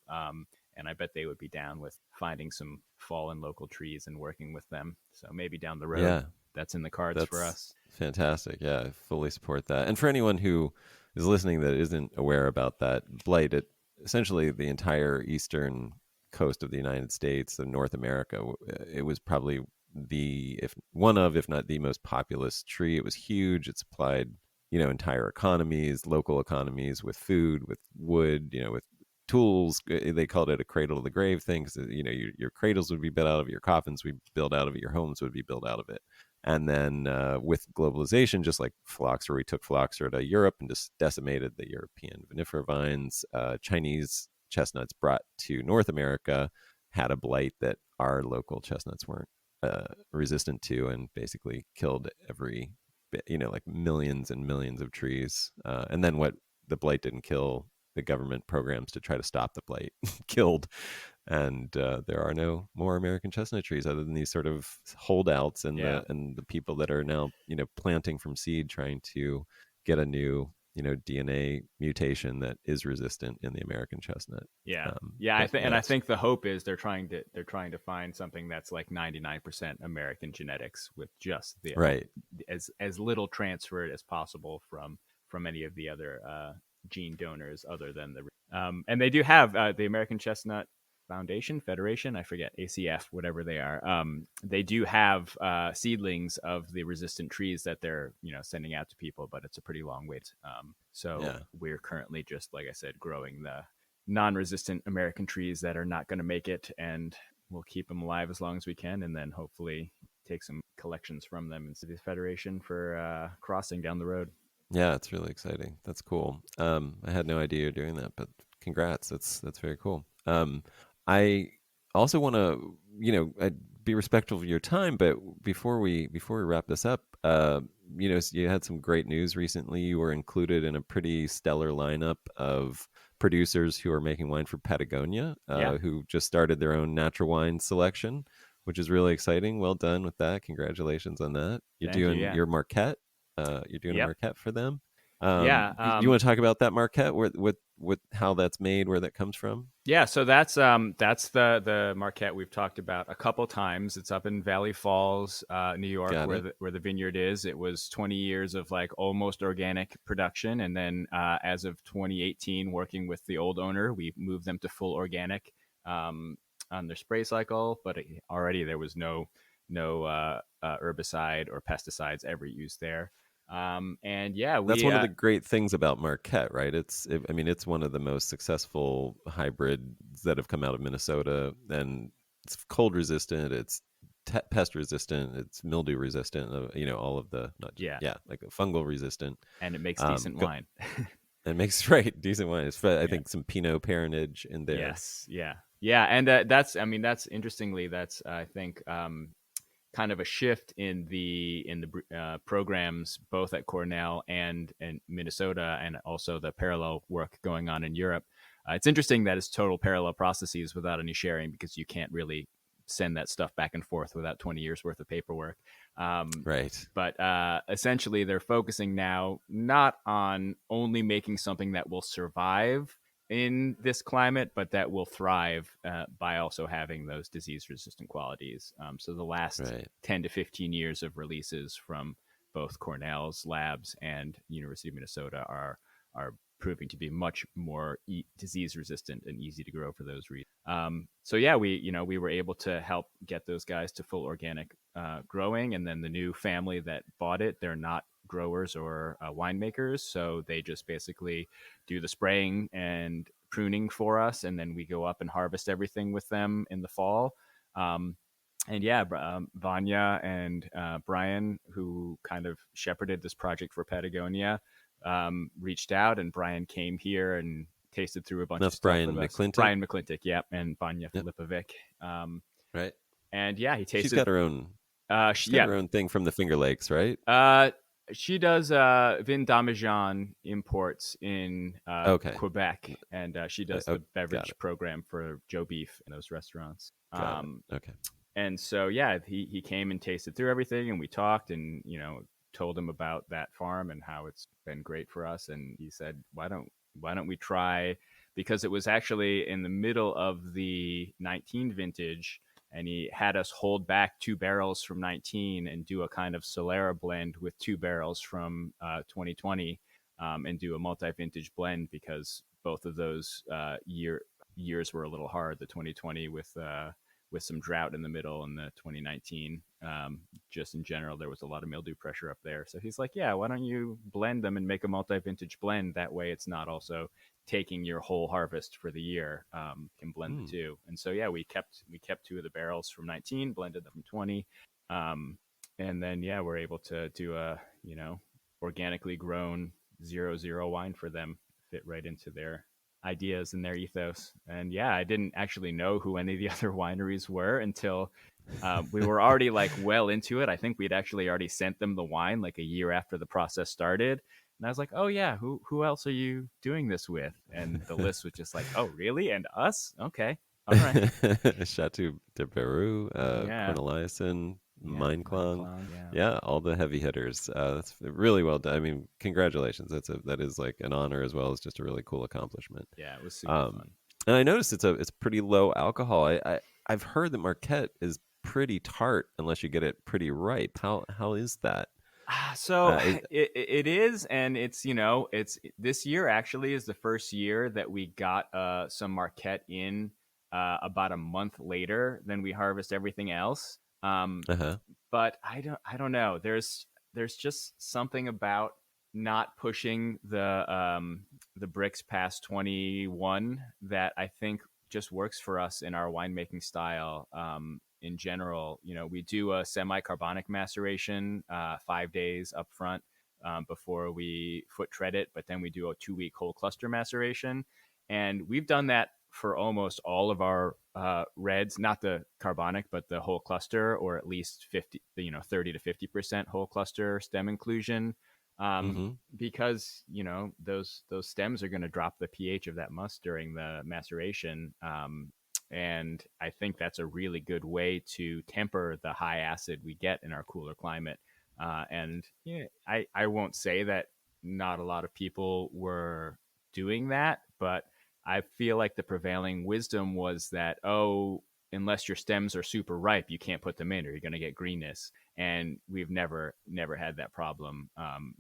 And I bet they would be down with finding some fallen local trees and working with them. So maybe down the road, Yeah. that's in the cards for That's us. fantastic. Yeah, I fully support that. And for anyone who is listening that isn't aware about that blight, essentially the entire eastern coast of the United States and North America, it was probably if not the most populous tree. It was huge. It supplied, entire economies, local economies with food, with wood, with tools. They called it a cradle to the grave thing because, your cradles would be built out of it, your coffins would be built out of it, your homes would be built out of it. And then with globalization, just like phylloxera, we took phylloxera to Europe and just decimated the European vinifera vines. Chinese chestnuts brought to North America had a blight that our local chestnuts weren't resistant to, and basically killed every, like millions and millions of trees. And then what the blight didn't kill, the government programs to try to stop the blight killed and there are no more American chestnut trees other than these sort of holdouts and Yeah. the people that are now planting from seed, trying to get a new DNA mutation that is resistant in the American chestnut. Yeah. Um, Yeah, but yeah, I it's think the hope is they're trying to find something that's like 99% American genetics with just the right. as little transferred as possible from any of the other gene donors other than the and they do have the American Chestnut Foundation Federation, I forget, ACF, whatever they are. They do have seedlings of the resistant trees that they're sending out to people, but it's a pretty long wait. So Yeah. we're currently just, like I said, growing the non-resistant American trees that are not going to make it, and we'll keep them alive as long as we can, and then hopefully take some collections from them into the Federation for crossing down the road. Yeah, it's really exciting. That's cool. I had no idea you're doing that, but congrats. That's very cool. I also want to, be respectful of your time, but before we wrap this up, you had some great news recently. You were included in a pretty stellar lineup of producers who are making wine for Patagonia, Yeah, who just started their own natural wine selection, which is really exciting. Well done with that. Congratulations on that. You're thank you. doing Yeah, your Marquette. You're doing a yep, Marquette for them. yeah. You want to talk about that Marquette, where what how that's made, where that comes from? Yeah, so that's the Marquette we've talked about a couple times. It's up in Valley Falls, New York, Got where it. the vineyard is. It was 20 years of like almost organic production, and then as of 2018, working with the old owner, we moved them to full organic on their spray cycle. But already there was no herbicide or pesticides ever used there. And yeah, That's we one of the great things about Marquette, right? I mean, it's one of the most successful hybrids that have come out of Minnesota, and it's cold resistant, it's pest resistant, it's mildew resistant. All of the not yeah, yeah, like fungal resistant. and it makes decent Go, wine. it makes right decent wine. I Yeah. think some Pinot parentage in there. Yes, yeah, yeah, and I mean, that's interestingly, that's I think kind of a shift in the programs both at Cornell and Minnesota, and also the parallel work going on in Europe. It's interesting that it's total parallel processes without any sharing, because you can't really send that stuff back and forth without 20 years worth of paperwork. Um, Right. but essentially, they're focusing now not on only making something that will survive in this climate, but that will thrive by also having those disease resistant qualities. So the last Right. 10 to 15 years of releases from both Cornell's labs and University of Minnesota are proving to be much more disease resistant and easy to grow for those reasons. So yeah, we were able to help get those guys to full organic growing, and then the new family that bought it, they're not growers or winemakers, so they just basically do the spraying and pruning for us, and then we go up and harvest everything with them in the fall. Um, and yeah, Vanya and Brian, who kind of shepherded this project for Patagonia, reached out, and Brian came here and tasted through a bunch of That's stuff with Brian us. McClintock. Brian McClintock, yeah, and Vanya Yep. Filipovic. Right. And yeah, he She's tasted. got her own. She's got Yeah, her own thing from the Finger Lakes, right? she does Vin Damijan imports in Okay. Quebec, and she does Oh, the got beverage it. program for Joe Beef in those restaurants. Got it. Okay. And so yeah, he came and tasted through everything, and we talked, and told him about that farm and how it's been great for us, and he said, why don't we try, because it was actually in the middle of the 19 vintage, and he had us hold back 2 barrels from 19 and do a kind of Solera blend with 2 barrels from 2020, and do a multi-vintage blend, because both of those years were a little hard. The 2020 with some drought in the middle, and the 2019 just in general, there was a lot of mildew pressure up there. So he's like, yeah, why don't you blend them and make a multi-vintage blend? That way it's not also taking your whole harvest for the year. Can blend the Hmm. two. And so yeah, we kept 2 of the barrels from 19, blended them from 20, and then yeah, we're able to do a organically grown 0-0 wine for them, fit right into their ideas and their ethos. And yeah, I didn't actually know who any of the other wineries were until we were already like well into it. I think we'd actually already sent them the wine like a year after the process started. And I was like, oh yeah, who else are you doing this with? And the list was just like, oh really? And us? Okay. All right. Chateau de Peru, Yeah. Corneliuson, Yeah. Mine Mineclong. clone. Yeah. Yeah, all the heavy hitters. That's really well done. I mean, congratulations. That is like an honor as well as just a really cool accomplishment. Yeah. It was super Um, fun. and I noticed it's pretty low alcohol. I've heard that Marquette is pretty tart unless you get it pretty ripe. How is that? So Is, it is, and it's it's this year actually is the first year that we got some Marquette in about a month later than we harvest everything else. uh-huh. But I don't know. There's just something about not pushing the bricks past 21 that I think just works for us in our winemaking style. In general, we do a semi-carbonic maceration 5 days up front before we foot tread it, but then we do a 2-week whole cluster maceration, and we've done that for almost all of our reds, not the carbonic, but the whole cluster, or at least 50, 30 to 50% whole cluster stem inclusion, um, Mm-hmm. because those stems are going to drop the pH of that must during the maceration. And I think that's a really good way to temper the high acid we get in our cooler climate. And I won't say that not a lot of people were doing that, but I feel like the prevailing wisdom was that, oh, unless your stems are super ripe, you can't put them in, or you're going to get greenness. And we've never had that problem.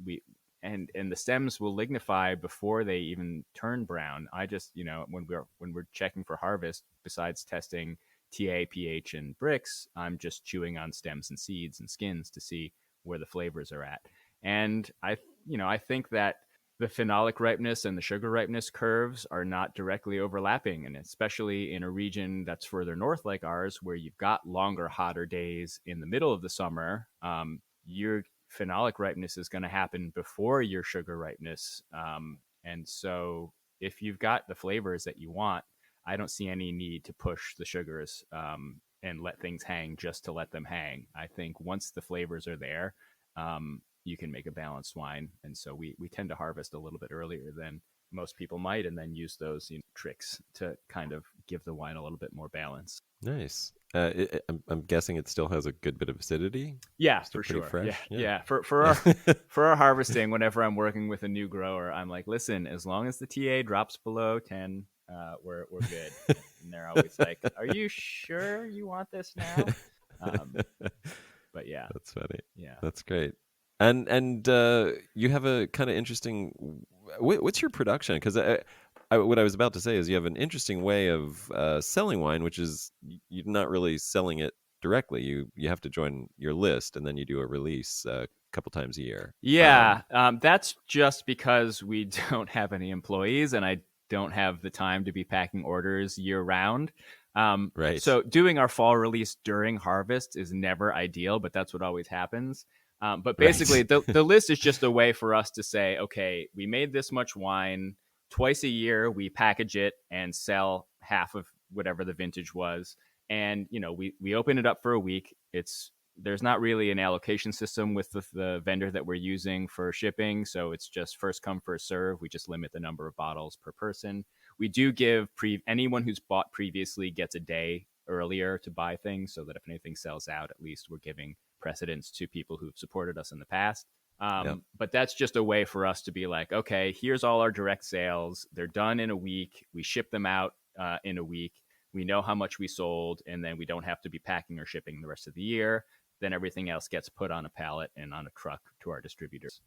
We and the stems will lignify before they even turn brown. I just when we're checking for harvest, besides testing TA, pH, and bricks, I'm just chewing on stems and seeds and skins to see where the flavors are at. And I think that the phenolic ripeness and the sugar ripeness curves are not directly overlapping. And especially in a region that's further north like ours, where you've got longer, hotter days in the middle of the summer, your phenolic ripeness is going to happen before your sugar ripeness. And so if you've got the flavors that you want, I don't see any need to push the sugars and let things hang just to let them hang. I think once the flavors are there, you can make a balanced wine. And so we tend to harvest a little bit earlier than most people might, and then use those tricks to kind of give the wine a little bit more balance. Nice. I'm guessing it still has a good bit of acidity. Yeah, Still for pretty sure. Yeah, fresh. Yeah. yeah. For our harvesting, whenever I'm working with a new grower, I'm like, listen, as long as the TA drops below 10, we're good. And they're always like, "Are you sure you want this now?" Um, but yeah, That's funny. yeah. That's great. And you have a kind of interesting. What's your production? Because what I was about to say is you have an interesting way of selling wine, which is you're not really selling it directly. You have to join your list, and then you do a release a couple times a year. Yeah, that's just because we don't have any employees, and I don't have the time to be packing orders year round. Right. So doing our fall release during harvest is never ideal, but that's what always happens. But basically, Right. the list is just a way for us to say, okay, we made this much wine twice a year. We package it and sell half of whatever the vintage was, and we open it up for a week. There's not really an allocation system with the vendor that we're using for shipping, so it's just first come first serve. We just limit the number of bottles per person. We do give anyone who's bought previously gets a day earlier to buy things, so that if anything sells out, at least we're giving precedence to people who've supported us in the past. Yep. But that's just a way for us to be like, okay, here's all our direct sales. They're done in a week. We ship them out in a week. We know how much we sold, and then we don't have to be packing or shipping the rest of the year. Then everything else gets put on a pallet and on a truck to our distributors.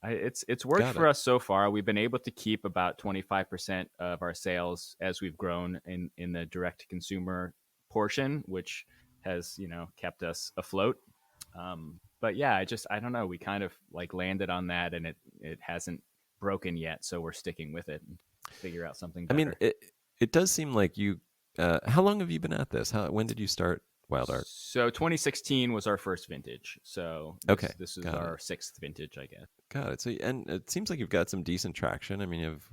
It's worked Got for it. us so far. We've been able to keep about 25% of our sales as we've grown in the direct to consumer portion, which has kept us afloat. But yeah, I don't know. We kind of like landed on that, and it hasn't broken yet, so we're sticking with it and figure out something I mean, better. it does seem like you. How long have you been at this? When did you start Wild Art? So 2016 was our first vintage. So this Okay, this is got it. our sixth vintage, I guess. Got it. So, and it seems like you've got some decent traction. I mean, you have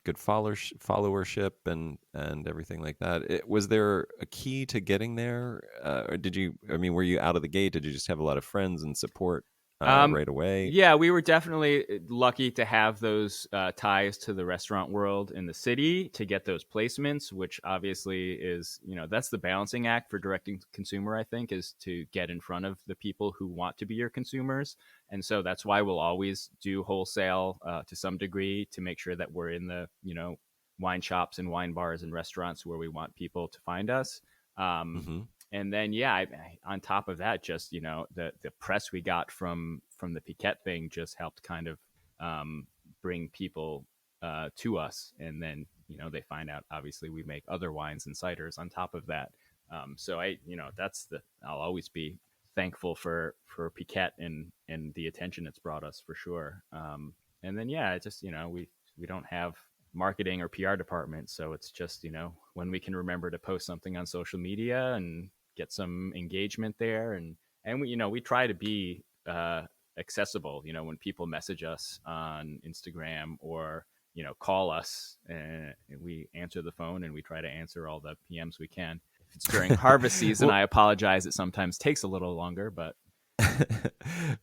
good followership and everything like that. Was there a key to getting there, or did you? I mean, were you out of the gate? Did you just have a lot of friends and support right away? Yeah, we were definitely lucky to have those ties to the restaurant world in the city to get those placements, which obviously is, that's the balancing act for directing consumer, I think, is to get in front of the people who want to be your consumers. And so that's why we'll always do wholesale to some degree to make sure that we're in the, wine shops and wine bars and restaurants where we want people to find us. Um, Mm-hmm. and then on top of that, just the press we got from the Piquette thing just helped kind of bring people to us, and then they find out obviously we make other wines and ciders on top of that. So I'll always be thankful for Piquette and the attention it's brought us for sure. And then it just we don't have marketing or PR department, so it's just when we can remember to post something on social media and get some engagement there, and we try to be accessible. When people message us on Instagram or call us, and we answer the phone and we try to answer all the PMs we can. If it's during harvest season, I apologize. It sometimes takes a little longer, but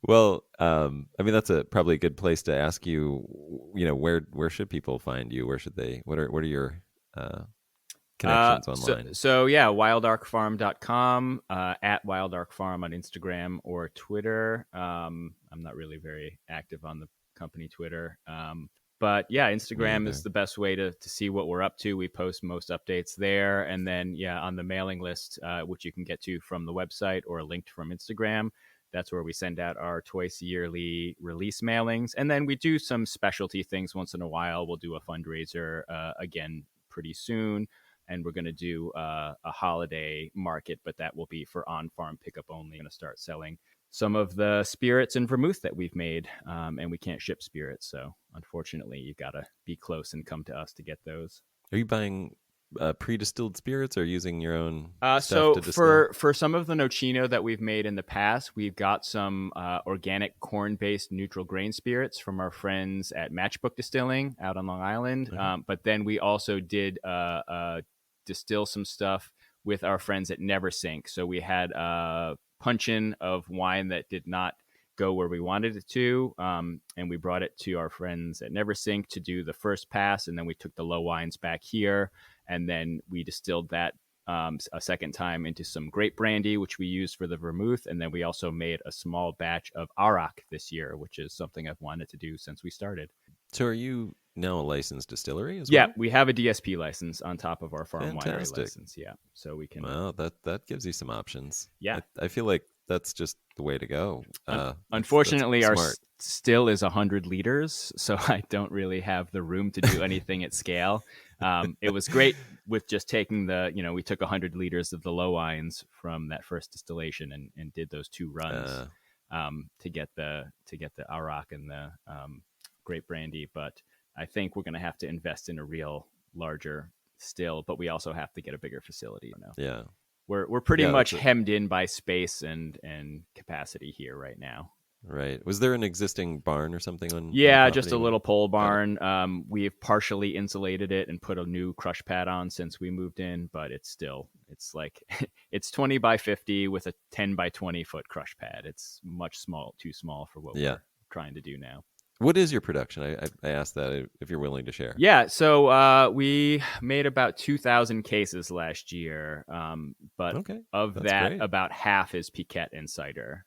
Well, I mean, that's probably a good place to ask you, where should people find you? Where should they, what are your connections online? So wildarkfarm.com, at wildarkfarm on Instagram or Twitter. I'm not really very active on the company Twitter. But Instagram is the best way to see what we're up to. We post most updates there. And then, on the mailing list, which you can get to from the website or linked from Instagram, that's where we send out our twice yearly release mailings. And then we do some specialty things once in a while. We'll do a fundraiser again pretty soon. And we're going to do a holiday market, but that will be for on-farm pickup only. I'm going to start selling some of the spirits and vermouth that we've made, and we can't ship spirits. So unfortunately, you've got to be close and come to us to get those. Are you buying pre-distilled spirits or using your own stuff so to distill? for some of the nocino that we've made in the past, we've got some organic corn-based neutral grain spirits from our friends at Matchbook Distilling out on Long Island. Okay. But then we also did distill some stuff with our friends at Never Sink. So we had a puncheon of wine that did not go where we wanted it to, and we brought it to our friends at Never Sink to do the first pass, and then we took the low wines back here, and then we distilled that a second time into some grape brandy, which we used for the vermouth, and then we also made a small batch of arak this year, which is something I've wanted to do since we started. So are you now a licensed distillery as well? Yeah, we have a DSP license on top of our farm winery license. Yeah, so we can. Well, that gives you some options. Yeah, I feel like that's just the way to go. Unfortunately, that's our still is 100 liters, so I don't really have the room to do anything at scale. It was great with just taking we took 100 liters of the low wines from that first distillation and did those two runs to get the arak and the grape brandy. But I think we're going to have to invest in a real larger still, but we also have to get a bigger facility. Yeah. We're pretty much hemmed in by space and capacity here right now. Right. Was there an existing barn or something on? Yeah, just a little pole barn. We've partially insulated it and put a new crush pad on since we moved in, but it's like it's 20 by 50 with a 10 by 20 foot crush pad. It's too small for what we're trying to do now. What is your production? I asked that if you're willing to share. Yeah, so we made about 2,000 cases last year, but of that, great. About half is Piquette and cider.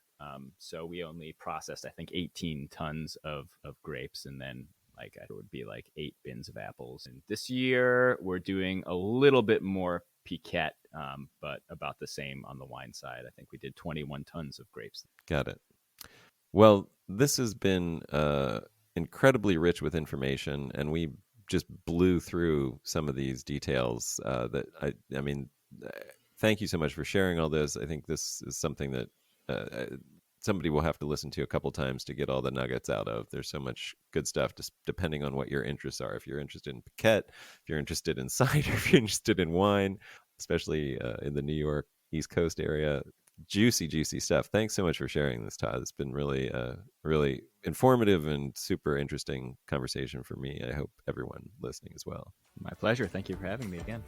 So we only processed, I think, 18 tons of grapes, and then it would be 8 bins of apples. And this year we're doing a little bit more Piquette, but about the same on the wine side. I think we did 21 tons of grapes. Got it. Well, this has been incredibly rich with information, and we just blew through some of these details. I mean, thank you so much for sharing all this. I think this is something that somebody will have to listen to a couple times to get all the nuggets out of. There's so much good stuff, just depending on what your interests are. If you're interested in Piquette, if you're interested in cider, if you're interested in wine, especially in the New York East Coast area. Juicy stuff. Thanks so much for sharing this, Todd. It's been really, really informative and super interesting conversation for me. I hope everyone listening as well. My pleasure. Thank you for having me again.